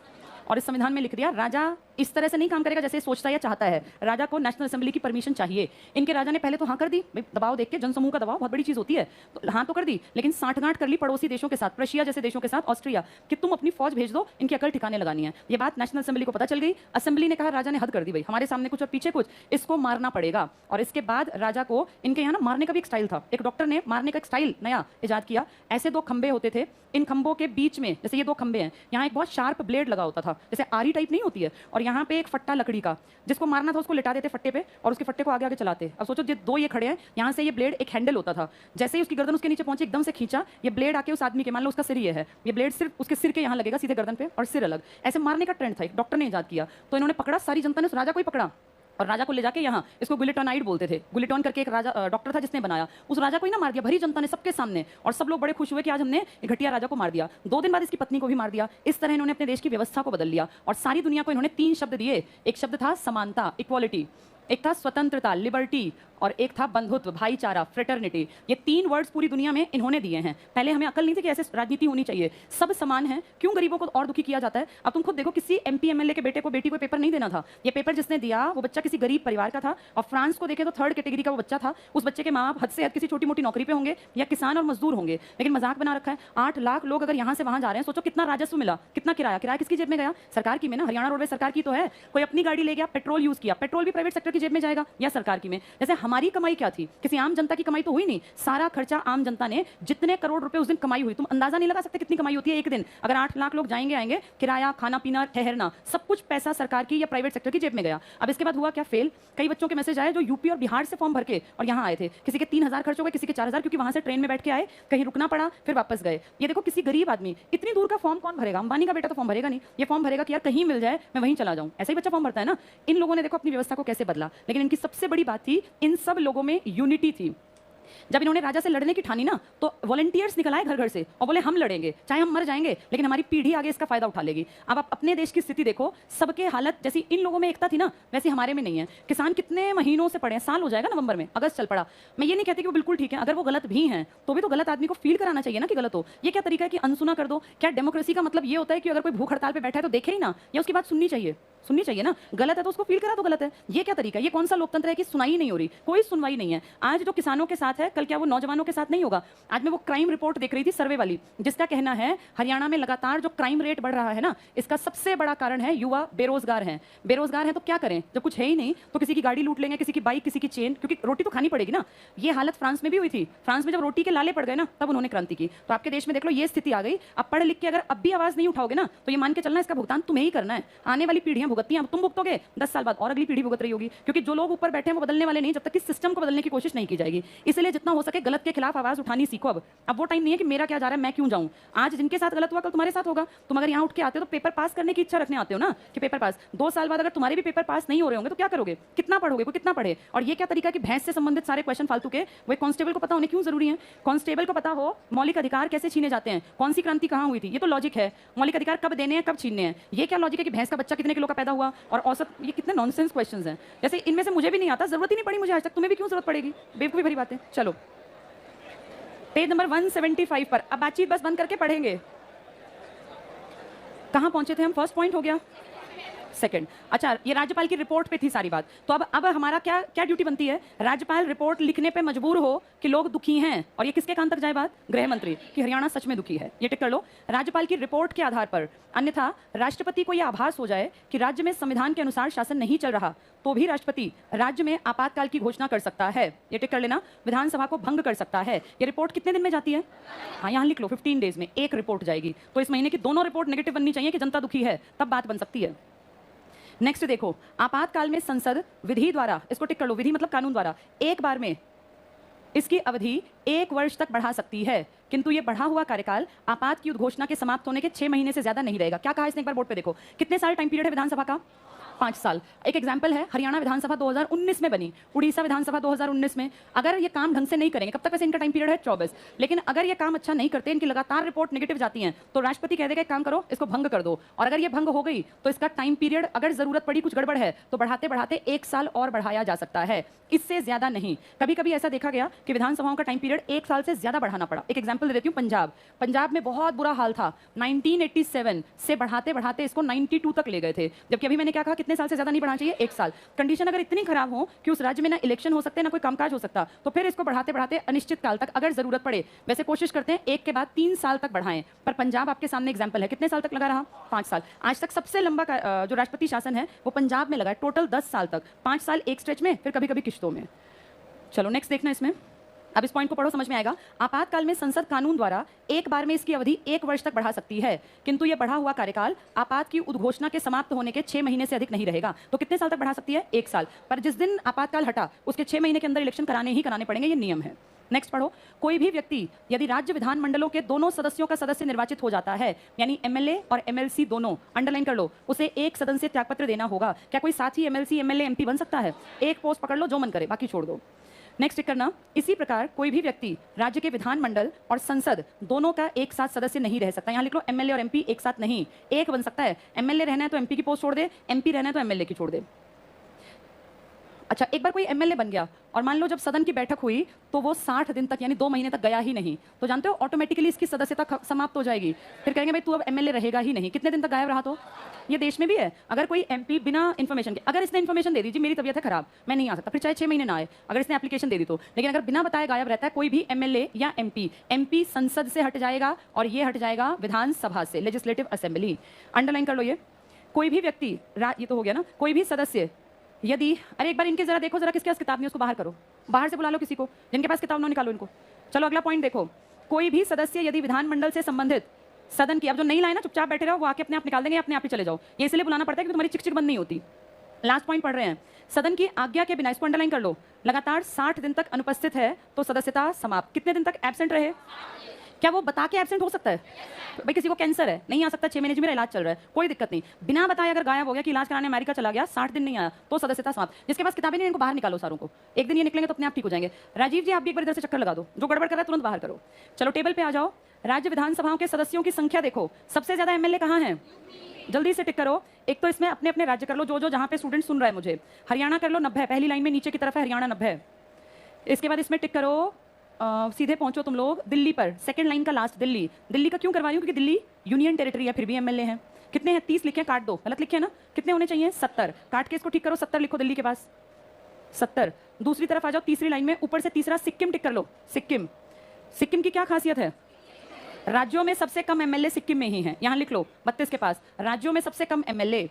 और इस संविधान में लिख दिया राजा इस तरह से नहीं काम करेगा जैसे सोचता है या चाहता है। राजा को नेशनल असेंबली की परमिशन चाहिए। इनके राजा ने पहले तो हाँ कर दी, दबाव देख के, जनसमूह का दबाव बहुत बड़ी चीज होती है, तो हाँ तो कर दी, लेकिन साठगांठ कर ली पड़ोसी देशों के साथ, प्रशिया जैसे देशों के साथ, ऑस्ट्रिया, कि तुम अपनी फौज भेज दो, इनकी अकल ठिकाने लगानी है। ये बात नेशनल असेंबली को पता चल गई। असेंबली ने कहा राजा ने हद कर दी भाई, हमारे सामने कुछ और पीछे कुछ, इसको मारना पड़ेगा। और इसके बाद राजा को इनके यहाँ ना मारने का भी एक स्टाइल था। एक डॉक्टर ने मारने का एक स्टाइल नया इजाद किया। ऐसे 2 खंबे होते थे, इन खंबों के बीच में, जैसे ये 2 खंबे हैं, यहाँ एक बहुत शार्प ब्लेड लगा होता था, जैसे आरी टाइप नहीं होती है, और यहाँ पे एक फट्टा लकड़ी का, जिसको मारना था उसको लिटा देते फट्टे पे, और उसके फट्टे को आगे आगे चलाते। अब सोचो ये 2 ये खड़े हैं, यहाँ से ये ब्लेड एक हैंडल होता था, जैसे ही उसकी गर्दन उसके नीचे पहुंची, एकदम से खींचा, ये ब्लेड आके उस आदमी के, मान लो उसका सिर ये है, ये ब्लेड सिर्फ उसके सिर के यहाँ लगेगा, सीधे गर्दन पे, और सिर अलग। ऐसे मारने का ट्रेंड था, एक डॉक्टर ने इजाद किया। तो इन्होंने पकड़ा, सारी जनता ने उस राजा को ही पकड़ा, और राजा को ले जाके यहाँ, इसको गुलिटोनाइड बोलते थे, गुलिटोन करके एक राजा डॉक्टर था जिसने बनाया, उस राजा को ही ना मार दिया भरी जनता ने, सबके सामने। और सब लोग बड़े खुश हुए कि आज हमने घटिया राजा को मार दिया। 2 दिन बाद इसकी पत्नी को भी मार दिया। इस तरह इन्होंने अपने देश की व्यवस्था को बदल लिया, और सारी दुनिया को इन्होंने 3 शब्द दिए। एक शब्द था समानता, इक्वालिटी, एक था स्वतंत्रता, लिबर्टी, और एक था बंधुत्व, भाईचारा, फ्रेटर्निटी। ये 3 वर्ड्स पूरी दुनिया में इन्होंने दिए हैं। पहले हमें अकल नहीं थी कि ऐसे राजनीति होनी चाहिए, सब समान है, क्यों गरीबों को और दुखी किया जाता है। अब तुम खुद देखो, किसी MP MLA के बेटे को, बेटी को पेपर नहीं देना था। ये पेपर जिसने दिया वो बच्चा किसी गरीब परिवार का था, और फ्रांस को देखे तो 3rd कैटेगरी का वो बच्चा था। उस बच्चे के माँ बाप हद से हद किसी छोटी मोटी नौकरी पे होंगे, या किसान और मजदूर होंगे। लेकिन मजाक बना रखा है, 8 लाख लोग अगर यहाँ से वहाँ जा रहे हैं, सोचो कितना राजस्व मिला, कितना किराया, किराया किसकी जेब में गया, सरकार की में ना। हरियाणा रोडवेज सरकार की तो है। कोई अपनी गाड़ी ले गया, पेट्रोल यूज किया, पेट्रोल भी प्राइवेट सेक्टर की जेब में जाएगा या सरकार की में। जैसे हमारी कमाई क्या थी, किसी आम जनता की कमाई तो हुई नहीं, सारा खर्चा आम जनता ने, जितने करोड़ रुपए उस दिन कमाई हुई, तुम अंदाजा नहीं लगा सकते कितनी कमाई होती है एक दिन। अगर 8 लाख लोग जाएंगे आएंगे, किराया, खाना पीना, ठहरना, सब कुछ पैसा सरकार की या प्राइवेट सेक्टर की जेब में गया। अब इसके बाद हुआ क्या, फेल। कई बच्चों के मैसेज आए जो यूपी और बिहार से फॉर्म भर के और यहाँ आए थे, किसी के 3000 खर्च हो गए, किसी के 4000, क्योंकि वहां से ट्रेन में बैठ के आए, कहीं रुकना पड़ा, फिर वापस गए। ये देखो किसी गरीब आदमी, इतनी दूर का फॉर्म कौन भरेगा, अंबानी का बेटा तो फॉर्म भरेगा नहीं। ये फॉर्म भरेगा कि यार कहीं मिल जाए मैं वहीं चला जाऊं, ऐसा ही बच्चा फॉर्म भरता है ना। इन लोगों ने देखो अपनी व्यवस्था को कैसे बदला। लेकिन इनकी सबसे बड़ी बात थी, इन सब लोगों में यूनिटी थी। जब इन्होंने राजा से लड़ने की ठानी ना, तो वॉलंटियर्स निकल आए घर घर से और बोले हम लड़ेंगे, चाहे हम मर जाएंगे, लेकिन हमारी पीढ़ी आगे इसका फायदा उठा लेगी। अब आप अपने देश की स्थिति देखो, सबके हालत जैसी इन लोगों में एकता थी ना, वैसी हमारे में नहीं है। किसान कितने महीनों से पड़े हैं, साल हो जाएगा नवंबर में, अगस्त चल पड़ा। मैं ये नहीं कहती कि वो बिल्कुल ठीक है, अगर वो गलत भी हैं तो भी तो गलत आदमी को फील कराना चाहिए ना कि गलत हो। ये क्या तरीका है कि अनसुना कर दो? क्या डेमोक्रेसी का मतलब ये होता है कि अगर कोई भूख हड़ताल पे बैठा है तो देखे ही ना, या उसकी बात सुननी चाहिए? सुननी चाहिए ना। गलत है तो उसको फील करा तो गलत है। ये क्या तरीका है? ये कौन सा लोकतंत्र है कि सुनाई नहीं हो रही? कोई सुनवाई नहीं है। आज जो किसानों के साथ है, कल क्या वो नौजवानों के साथ नहीं होगा? आज मैं वो क्राइम रिपोर्ट देख रही थी, सर्वे वाली, जिसका कहना है हरियाणा में लगातार जो क्राइम रेट बढ़ रहा है ना, इसका सबसे बड़ा कारण है युवा बेरोजगार हैं। बेरोजगार हैं तो क्या करें? जब कुछ है ही नहीं तो किसी की गाड़ी लूट लेंगे, किसी की बाइक, किसी की चेन, क्योंकि रोटी तो खानी पड़ेगी ना। ये हालत फ्रांस में भी हुई थी। फ्रांस में जब रोटी के लाले पड़ गए ना, तब उन्होंने क्रांति की। तो आपके देश में देख लो ये स्थिति आ गई। अब पढ़ लिख के अगर अब भी आवाज नहीं उठाओगे ना, तो ये मान के चलना इसका भुगतान तुम्हें ही करना है। आने वाली पीढ़ियां भुगतती हैं, अब तुम भुगतोगे, 10 साल बाद और अगली पीढ़ी भुगत रही होगी, क्योंकि जो लोग ऊपर बैठे हैं वो बदलने वाले नहीं जब तक कि सिस्टम को बदलने की कोशिश नहीं की जाएगी। इसलिए जितना हो सके गलत के खिलाफ आवाज उठानी सीखो। अब वो टाइम नहीं है कि मेरा क्या जा रहा है, मैं क्यों जाऊं। आज जिनके साथ गलत हुआ कल तुम्हारे साथ होगा। तुम अगर यहाँ उठ के आते हो तो पेपर पास करने की इच्छा रखने आते हो ना, कि पेपर पास। 2 साल बाद अगर तुम्हारे भी पेपर पास नहीं हो रहे होंगे तो क्या करोगे, कितना पढ़ोगे, कोई कितना पढ़े। और ये क्या तरीका कि भैंस से संबंधित सारे क्वेश्चन फालतू के वो कांस्टेबल को पता होने क्यों जरूरी है। कांस्टेबल को पता हो मौलिक अधिकार कैसे छीने जाते हैं, कौन सी क्रांति कहाँ हुई थी, ये तो लॉजिक है। मौलिक अधिकार कब देने हैं कब छीनने हैं, ये क्या लॉजिक है कि भैंस का बच्चा कितने किलो का पैदा हुआ और औसत, ये कितने नॉनसेंस क्वेश्चंस हैं। जैसे इनमें से मुझे भी नहीं आता, जरूरत ही नहीं पड़ी मुझे आज तक, तुम्हें भी क्यों जरूरत पड़ेगी, बेवकूफी भरी बातें। चलो पेज नंबर 175 पर अब बातचीत बस बंद करके पढ़ेंगे। कहां पहुंचे थे हम, फर्स्ट पॉइंट हो गया, सेकंड। अच्छा ये राज्यपाल की रिपोर्ट पे थी सारी बात। तो अब हमारा क्या क्या ड्यूटी बनती है, राज्यपाल रिपोर्ट लिखने पे मजबूर हो कि लोग दुखी हैं, और ये किसके कान तक जाए बात, गृह मंत्री कि हरियाणा सच में दुखी है, ये टिक कर लो। राज्यपाल की रिपोर्ट के आधार पर, अन्यथा राष्ट्रपति को यह आभास हो जाए कि राज्य में संविधान के अनुसार शासन नहीं चल रहा तो भी राष्ट्रपति राज्य में आपातकाल की घोषणा कर सकता है, ये टिक कर लेना। विधानसभा को भंग कर सकता है। ये रिपोर्ट कितने दिन में जाती है, हाँ यहाँ लिख लो 15 डेज में एक रिपोर्ट जाएगी। तो इस महीने की दोनों रिपोर्ट नेगेटिव बननी चाहिए कि जनता दुखी है, तब बात बन सकती है। नेक्स्ट देखो, आपातकाल में संसद विधि द्वारा, इसको टिक कर लो, विधि मतलब कानून द्वारा, एक बार में इसकी अवधि 1 वर्ष तक बढ़ा सकती है, किंतु ये बढ़ा हुआ कार्यकाल आपात की उद्घोषणा के समाप्त होने के 6 महीने से ज्यादा नहीं रहेगा। क्या कहा इसने, एक बार बोर्ड पे देखो, कितने साल टाइम पीरियड है विधानसभा का, 5 साल। एक एग्जाम्पल है, हरियाणा विधानसभा 2019 में बनी, उड़ीसा विधानसभा 2019 में। अगर ये काम ढंग से नहीं करेंगे, कब तक वैसे इनका टाइम पीरियड है 24, लेकिन अगर ये काम अच्छा नहीं करते, इनकी लगातार रिपोर्ट नेगेटिव जाती है, तो राष्ट्रपति कह देगा एक काम करो इसको भंग कर दो। और अगर ये भंग हो गई तो इसका टाइम पीरियड, अगर जरूरत पड़ी, कुछ गड़बड़ है, तो बढ़ाते बढ़ाते 1 साल और बढ़ाया जा सकता है, इससे ज्यादा नहीं। कभी कभी ऐसा देखा गया कि विधानसभाओं का टाइम पीरियड 1 साल से ज्यादा बढ़ाना पड़ा। एक एग्जाम्पल दे देती हूँ, पंजाब में बहुत बुरा हाल था, 1987 से बढ़ाते बढ़ाते इसको 92 तक ले गए थे, जबकि अभी मैंने क्या कहा, कितने साल से ज्यादा नहीं बढ़ाना चाहिए, 1 साल। कंडीशन अगर इतनी खराब हो कि उस राज्य में ना इलेक्शन हो सकते, ना कोई कामकाज हो सकता, तो फिर इसको बढ़ाते बढ़ाते अनिश्चित काल तक अगर जरूरत पड़े, वैसे कोशिश करते हैं 1 के बाद 3 साल तक बढ़ाएं। पर पंजाब आपके सामने एग्जाम्पल है, कितने साल तक लगा रहा, 5 साल। आज तक सबसे लंबा जो राष्ट्रपति शासन है वो पंजाब में लगा है, टोटल 10 साल तक, 5 साल एक स्ट्रेच में, फिर कभी कभी किश्तों में। चलो नेक्स्ट देखना इसमें, अब इस पॉइंट को पढ़ो, समझ में आएगा। आपातकाल में संसद कानून द्वारा एक बार में इसकी अवधि 1 वर्ष तक बढ़ा सकती है, किंतु यह बढ़ा हुआ कार्यकाल आपात की उद्घोषणा के समाप्त होने के 6 महीने से अधिक नहीं रहेगा। तो कितने साल तक बढ़ा सकती है, 1 साल। पर जिस दिन आपातकाल हटा उसके 6 महीने के अंदर इलेक्शन कराने ही कराने पड़ेंगे, ये नियम है। नेक्स्ट पढ़ो, कोई भी व्यक्ति यदि राज्य विधानमंडलों के दोनों सदस्यों का सदस्य निर्वाचित हो जाता है, यानी एमएलए और एमएलसी दोनों, अंडरलाइन कर लो, उसे एक सदन से त्यागपत्र देना होगा। क्या कोई साथ ही एमएलसी एमएलए एमपी बन सकता है, एक पोस्ट पकड़ लो, जो मन करे, बाकी छोड़ दो। नेक्स्ट करना, इसी प्रकार कोई भी व्यक्ति राज्य के विधानमंडल और संसद दोनों का एक साथ सदस्य नहीं रह सकता। यहाँ लिख लो, एमएलए और एमपी एक साथ नहीं, एक बन सकता है। एमएलए रहना है तो एमपी की पोस्ट छोड़ दे, एमपी रहना है तो एमएलए की छोड़ दे। अच्छा, एक बार कोई एमएलए बन गया और मान लो जब सदन की बैठक हुई तो वो 60 दिन तक यानी 2 महीने तक गया ही नहीं, तो जानते हो ऑटोमेटिकली इसकी सदस्यता समाप्त हो जाएगी। फिर कहेंगे भाई तू अब एमएलए रहेगा ही नहीं, कितने दिन तक गायब रहा। तो ये देश में भी है, अगर कोई एमपी बिना इन्फॉर्मेशन के, अगर इसने इन्फॉर्मेशन दे दी जी मेरी तबीयत है खराब, मैं नहीं आ सकता, फिर चाहे 6 महीने ना आए, अगर इसने एप्लीकेशन दे दी तो। लेकिन अगर बिना बताए गायब रहता है कोई भी एमएलए या एमपी संसद से हट जाएगा और ये हट जाएगा विधानसभा से, लेजिस्लेटिव असेंबली। अंडरलाइन कर लो ये। कोई भी व्यक्ति, ये तो हो गया ना, कोई भी सदस्य यदि, अरे एक बार इनके जरा देखो, जरा किसके पास किताब नहीं उसको बाहर करो, बाहर से बुला लो किसी को, जिनके पास किताब ना निकालो इनको। चलो अगला पॉइंट देखो, कोई भी सदस्य यदि विधानमंडल से संबंधित सदन की, अब जो नहीं लाए ना चुपचाप बैठे रहो, वो आके अपने आप निकाल देंगे, अपने आप ही चले जाओ। ये इसलिए बुलाना पड़ता है कि तुम्हारी चिक चिक बंद नहीं होती। लास्ट पॉइंट पढ़ रहे हैं, सदन की आज्ञा के बिना, इसको अंडरलाइन कर लो, लगातार 60 दिन तक अनुपस्थित है तो सदस्यता समाप्त। कितने दिन तक एब्सेंट रहे, क्या वो बता के एब्सेंट हो सकता है, भाई किसी को कैंसर है नहीं आ सकता, 6 महीने मेरा इलाज चल रहा है, कोई दिक्कत नहीं, बिना बताए अगर गायब हो गया कि इलाज कराने अमेरिका चला गया, 60 दिन नहीं आया तो सदस्यता समाप्त। जिसके पास किताबें नहीं इनको बाहर निकालो सारों को, एक दिन ये निकलेंगे तो अपने आप ठीक हो जाएंगे। राजीव जी आप भी एक बार इधर से चक्कर लगा दो, जो गड़बड़ कर रहा है तुरंत बाहर करो। चलो टेबल पे आ जाओ, राज्य विधानसभाओं के सदस्यों की संख्या देखो, सबसे ज्यादा एमएलए कहाँ है, जल्दी से टिक करो। एक तो इसमें अपने अपने राज्य कर लो, जो जहां पे स्टूडेंट सुन रहा है मुझे, हरियाणा कर लो 90, पहली लाइन में नीचे की तरफ है हरियाणा 90। इसके बाद इसमें टिक करो, सीधे पहुंचो तुम लोग दिल्ली पर, सेकंड लाइन का लास्ट दिल्ली का क्यों करवा रही हूँ, क्योंकि दिल्ली यूनियन टेरिटरी है, फिर भी एमएलए हैं। कितने हैं, 30 लिखे, काट दो, गलत लिखे ना, कितने होने चाहिए 70, काट के इसको ठीक करो, 70 लिखो दिल्ली के पास, 70। दूसरी तरफ आ जाओ, तीसरी लाइन में ऊपर से तीसरा सिक्किम टिक कर लो, सिक्किम की क्या खासियत है, राज्यों में सबसे कम एमएलए सिक्किम में ही है, यहां लिख लो 32 के पास, राज्यों में सबसे कम एमएलए,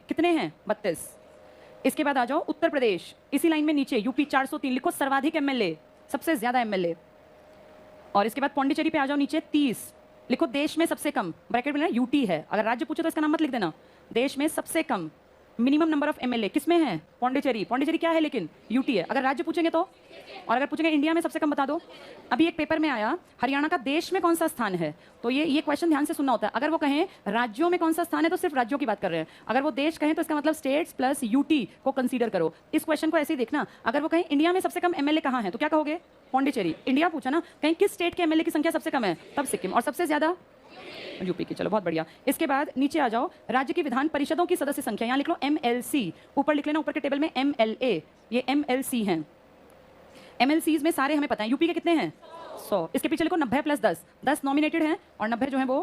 कितने हैं 32। इसके बाद आ जाओ उत्तर प्रदेश, इसी लाइन में नीचे यूपी 403 लिखो, सर्वाधिक एमएलए, सबसे ज्यादा एमएलए। और इसके बाद पौंडीचेरी पे आ जाओ नीचे 30, लिखो देश में सबसे कम, ब्रैकेट में यूटी है, अगर राज्य पूछे तो इसका नाम मत लिख देना। देश में सबसे कम मिनिमम नंबर ऑफ एमएलए किसमें है? पौंडीचेरी। पौंडीचेरी क्या है लेकिन? यूटी है। अगर राज्य पूछेंगे तो, और अगर पूछेंगे इंडिया में सबसे कम बता दो। अभी एक पेपर में आया हरियाणा का देश में कौन सा स्थान है, तो ये क्वेश्चन ध्यान से सुनना होता है। अगर वो कहें राज्यों में कौन सा स्थान है तो सिर्फ राज्यों की बात कर रहे हैं, अगर वो देश कहें तो इसका मतलब स्टेट्स प्लस यूटी को कंसीडर करो। इस क्वेश्चन को ऐसे ही देखना, अगर वो कहें इंडिया में सबसे कम एमएलए कहाँ है तो क्या कहोगे? पौंडीचेरी। इंडिया पूछा ना, कहीं किस स्टेट के एमएलए की संख्या सबसे कम है, तब सिक्किम, और सबसे ज्यादा यूपी की। चलो बहुत बढ़िया। इसके बाद नीचे आ जाओ, राज्य की विधान परिषदों की सदस्य संख्या, यहाँ लिख लो एमएलसी, ऊपर लिख लेना ऊपर के टेबल में एमएलए, ये एमएलसी हैं। एमएलसीज में सारे हमें पता है, यूपी के कितने हैं? 100। इसके पीछे लिखो 90 + 10, 10 नॉमिनेटेड हैं और 90 जो है वो,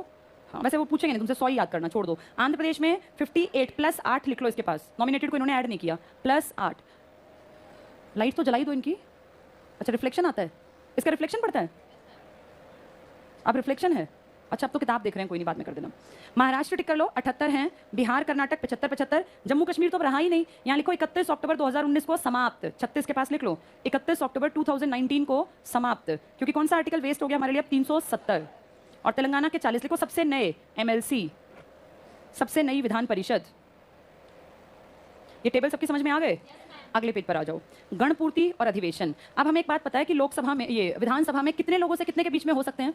हाँ वैसे वो पूछेंगे नहीं तुमसे, 100 ही याद करना, छोड़ दो। आंध्र प्रदेश में 58 + 8 लिख लो इसके पास, नॉमिनेटेड को इन्होंने ऐड नहीं किया, +8। लाइट तो जलाई दो इनकी। अच्छा रिफ्लेक्शन आता है, इसका रिफ्लेक्शन पड़ता है, अब रिफ्लेक्शन है। अच्छा अब तो किताब देख रहे हैं, कोई नहीं बाद में कर देना। महाराष्ट्र टिक कर लो, 78 हैं, बिहार कर्नाटक 75, जम्मू कश्मीर तो रहा ही नहीं, यहाँ लिखो 31 अक्टूबर 2019 को समाप्त, 36 के पास लिख लो 31 अक्टूबर 2019 को समाप्त, क्योंकि कौन सा आर्टिकल वेस्ट हो गया हमारे लिए अब? 370। और तेलंगाना के 40 लिखो सबसे नए एमएलसी, सबसे नई विधान परिषद। ये टेबल सबकी समझ में आ गए? अगले पेज पर आ जाओ, गणपूर्ति और अधिवेशन। अब हमें एक बात पता है कि लोकसभा में, ये विधानसभा में कितने लोगों से कितने के बीच में हो सकते हैं?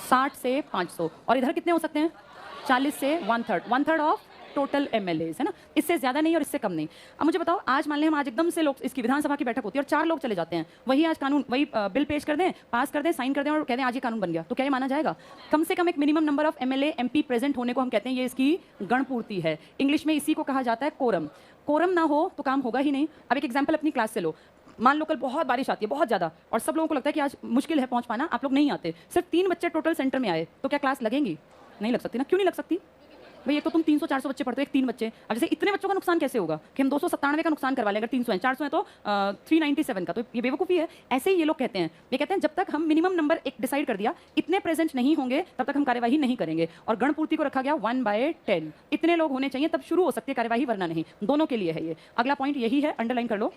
60 से 500। और इधर कितने हो सकते हैं? 40 से 1/3 ऑफ टोटल एमएलए है ना, इससे ज्यादा नहीं और इससे कम नहीं। अब मुझे बताओ, आज मान लें हम आज एकदम से लोग इसकी विधानसभा की बैठक होती है और 4 लोग चले जाते हैं, वही आज कानून, वही बिल पेश कर दें, पास कर दें, साइन कर दें और कह दें आज ये कानून बन गया, तो क्या ये माना जाएगा? कम से कम एक minimum number of MLA MP present होने को हम कहते हैं ये इसकी गणपूर्ति है। इंग्लिश में इसी को कहा जाता है कोरम। कोरम ना हो तो काम होगा ही नहीं। अब एक एग्जाम्पल अपनी क्लास से लो, मान लो कल बहुत बारिश आती है, बहुत ज़्यादा, और सब लोगों को लगता है कि आज मुश्किल है पहुंच पाना, आप लोग नहीं आते, सिर्फ 3 बच्चे टोटल सेंटर में आए, तो क्या क्लास लगेंगी? नहीं लग सकती ना। क्यों नहीं लग सकती भाई? ये तो तुम 300-400 बच्चे पढ़ते हो, एक 3 बच्चे, अब जैसे इतने बच्चों का नुकसान कैसे होगा कि हम 297 का नुकसान करवा लें? अगर 300 है, 400 है तो 397 का, तो ये बेवकूफ़ी है। ऐसे ही ये लोग कहते हैं, ये कहते हैं जब तक हम मिनिमम नंबर एक डिसाइड कर दिया, इतने प्रेजेंट नहीं होंगे तब तक हम कार्यवाही नहीं करेंगे, और गणपूर्ति को रखा गया 1/10, इतने लोग होने चाहिए तब शुरू हो सकती है कार्यवाही, वरना नहीं। दोनों के लिए है ये। अगला पॉइंट यही है, अंडरलाइन कर लो,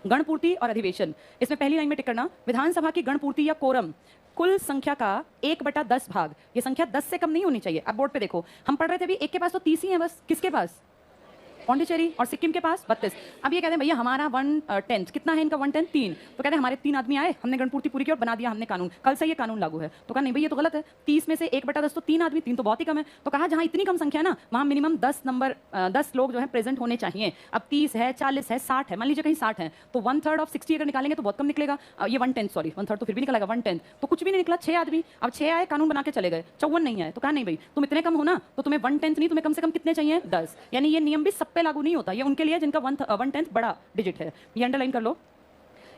गणपूर्ति और अधिवेशन। इसमें पहली लाइन में टिक करना, विधानसभा की गणपूर्ति या कोरम कुल संख्या का 1/10 भाग, ये संख्या 10 से कम नहीं होनी चाहिए। अब बोर्ड पे देखो, हम पढ़ रहे थे अभी, एक के पास तो 30 ही है बस, किसके पास? पौंडीचेरी। और सिक्किम के पास 32। अब ये कहते हैं भैया हमारा 1/10 कितना है इनका? 1/10 3। तो कहते हैं हमारे 3 आदमी आए, हमने गणपूर्ति पूरी की और बना दिया हमने कानून, कल से ये कानून लागू है। तो कहा नहीं भैया ये तो गलत है, 30 में से 1/10 तो 3 आदमी, 3 तो बहुत ही कम है। तो कहा जहाँ इतनी कम संख्या है ना, वहाँ मिनिमम 10 लोग जो है प्रेजेंट होने चाहिए। अब 30 है, 40 है, 60 है, मान लीजिए कहीं 60 है, तो 1/3 ऑफ 60 अगर निकालेंगे तो बहुत कम निकलेगा। ये 1/10, सॉरी 1/3 तो फिर भी निकलेगा, 1/10 तो कुछ भी नहीं निकला, 6 आदमी। अब 6 आए, कानून बना के चले गए, 54 नहीं आए, तो कहा नहीं भाई तुम इतने कम हो ना, तो तुम्हें 1/10 नहीं, तुम्हें कम से कम कितने चाहिए? 10। यानी ये नियम भी सब पे लागू नहीं होता, ये उनके लिए जिनका 1/10 बड़ा डिजिट है। ये अंडरलाइन कर लो,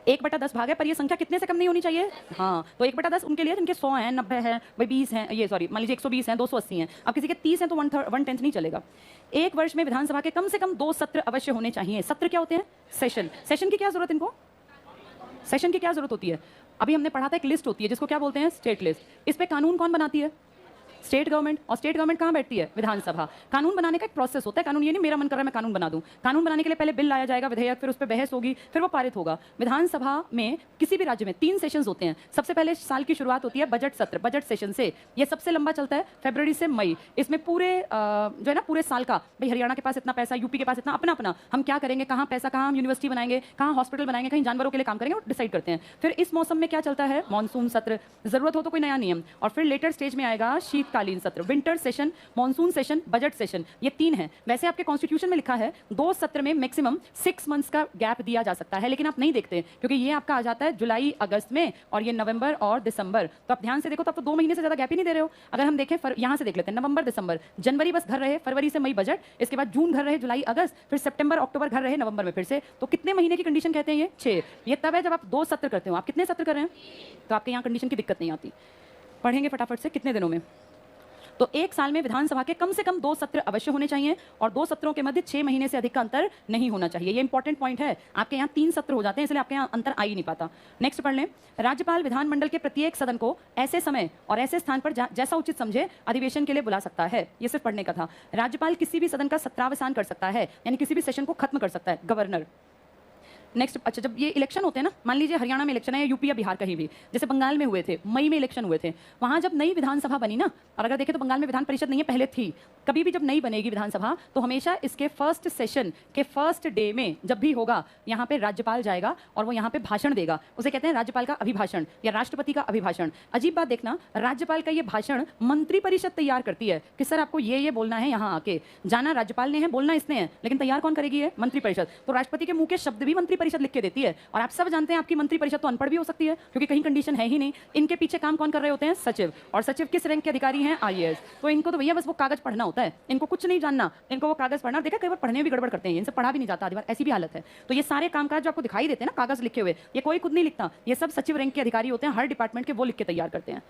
1/10 भाग है, पर ये संख्या कितने से कम नहीं होनी चाहिए? हाँ, तो 1/10 उनके लिए जिनके 100 हैं, 90 है, भाई 20 हैं, ये सॉरी मान लीजिए 120 हैं, 280 हैं। अब किसी के 30 हैं तो 1/10 नहीं चलेगा। एक वर्ष में विधानसभा के कम से कम 2 सत्र अवश्य होने चाहिए। सत्र क्या होते हैं? सेशन। सेशन की क्या जरूरत इनको? सेशन की क्या जरूरत होती है? अभी हमने पढ़ा था एक लिस्ट होती है जिसको क्या बोलते हैं? State list. इस पे कानून कौन बनाती है? State government. और स्टेट गवर्नमेंट कहाँ बैठती है? विधानसभा। कानून बनाने का एक प्रोसेस होता है, कानून ये नहीं मेरा मन कर रहा है मैं कानून बना दूं। कानून बनाने के लिए पहले बिल लाया जाएगा, विधेयक, फिर उस पर बहस होगी, फिर वो पारित होगा। विधानसभा में किसी भी राज्य में 3 सेशंस होते हैं। सबसे पहले साल की शुरुआत होती है बजट सत्र, बजट सेशन से। ये सबसे लंबा चलता है, फरवरी से मई। इसमें पूरे जो है ना पूरे साल का, भाई हरियाणा के पास इतना पैसा, यूपी के पास इतना, अपना अपना हम क्या करेंगे, कहाँ पैसा, कहाँ हम यूनिवर्सिटी बनाएंगे, कहाँ हॉस्पिटल बनाएंगे, कहीं जानवरों के लिए काम करेंगे, वो डिसाइड करते हैं। फिर इस मौसम में क्या चलता है? मानसून सत्र, जरूरत हो तो कोई नया नियम। और फिर लेटर स्टेज में आएगा शीतकालीन सत्र, winter session, monsoon session, budget session. ये 3 हैं। वैसे आपके कॉन्स्टिट्यूशन में लिखा है 2 सत्र में मैक्सिमम 6 मंथ्स का गैप दिया जा सकता है, लेकिन आप नहीं देखते क्योंकि ये आपका आ जाता है जुलाई अगस्त में और ये नवंबर और दिसंबर। तो आप ध्यान से देखो तो आप तो 2 महीने से ज्यादा गैप ही नहीं दे रहे हो। अगर हम देखें यहाँ से देख लेते हैं, नवंबर दिसंबर, जनवरी बस घर रहे, फरवरी से मई बजट, इसके बाद जून घर रहे, जुलाई अगस्त, फिर सितंबर अक्टूबर घर रहे, नवंबर में फिर से। तो कितने महीने की कंडीशन कहते हैं? ये 6। ये तब है जब आप 2 सत्र करते हो। आप कितने सत्र कर रहे हैं? तो आपके यहाँ कंडीशन की दिक्कत नहीं आती। पढ़ेंगे फटाफट से, कितने दिनों में? तो एक साल में विधानसभा के कम से कम 2 सत्र अवश्य होने चाहिए और 2 सत्रों के मध्य 6 महीने से अधिक का अंतर नहीं होना चाहिए। ये इंपॉर्टेंट पॉइंट है। आपके यहाँ 3 सत्र हो जाते हैं, इसलिए आपके यहाँ अंतर आ ही नहीं पाता। नेक्स्ट पढ़ लें, राज्यपाल विधानमंडल के प्रत्येक सदन को ऐसे समय और ऐसे स्थान पर जैसा उचित समझे अधिवेशन के लिए बुला सकता है। ये सिर्फ पढ़ने का था। राज्यपाल किसी भी सदन का सत्रावसान कर सकता है, यानी किसी भी सेशन को खत्म कर सकता है। गवर्नर नेक्स्ट, अच्छा जब ये इलेक्शन होते हैं ना, मान लीजिए हरियाणा में इलेक्शन है या यूपी या बिहार कहीं भी, जैसे बंगाल में हुए थे, मई में इलेक्शन हुए थे, वहाँ जब नई विधानसभा बनी ना, और अगर देखें तो बंगाल में विधान परिषद नहीं है, पहले थी, कभी भी जब नई बनेगी विधानसभा तो हमेशा इसके फर्स्ट सेशन के फर्स्ट डे में जब भी होगा, यहाँ पे राज्यपाल जाएगा और वो यहाँ पे भाषण देगा, उसे कहते हैं राज्यपाल का अभिभाषण या राष्ट्रपति का अभिभाषण। अजीब बात देखना, राज्यपाल का ये भाषण मंत्रिपरिषद तैयार करती है कि सर आपको ये बोलना है, यहाँ आके जाना राज्यपाल ने है, बोलना इसने है, लेकिन तैयार कौन करेगी है? मंत्रिपरिषद। तो राष्ट्रपति के मुंह के शब्द भी मंत्रिपरिषद लिख के देती है, और आप सब जानते हैं आपकी मंत्रिपरिषद तो अनपढ़ भी हो सकती है, क्योंकि कहीं कंडीशन है ही नहीं। इनके पीछे काम कौन कर रहे होते हैं? सचिव। और सचिव किस रैंक के अधिकारी हैं? IAS। तो इनको तो भैया बस वो कागज पढ़ना होता है, इनको कुछ नहीं जानना, इनको वो कागज पढ़ना। देखा कई बार पढ़ने में भी गड़बड़ करते हैं, इनसे पढ़ा भी नहीं जाता, आधी बार ऐसी भी हालत है। तो ये सारे कामकाज जो आपको दिखाई देते हैं ना कागज लिखे हुए, ये कोई खुद नहीं लिखता, ये सब सचिव रैंक के अधिकारी होते हैं, हर डिपार्टमेंट के, वो लिख के तैयार करते हैं।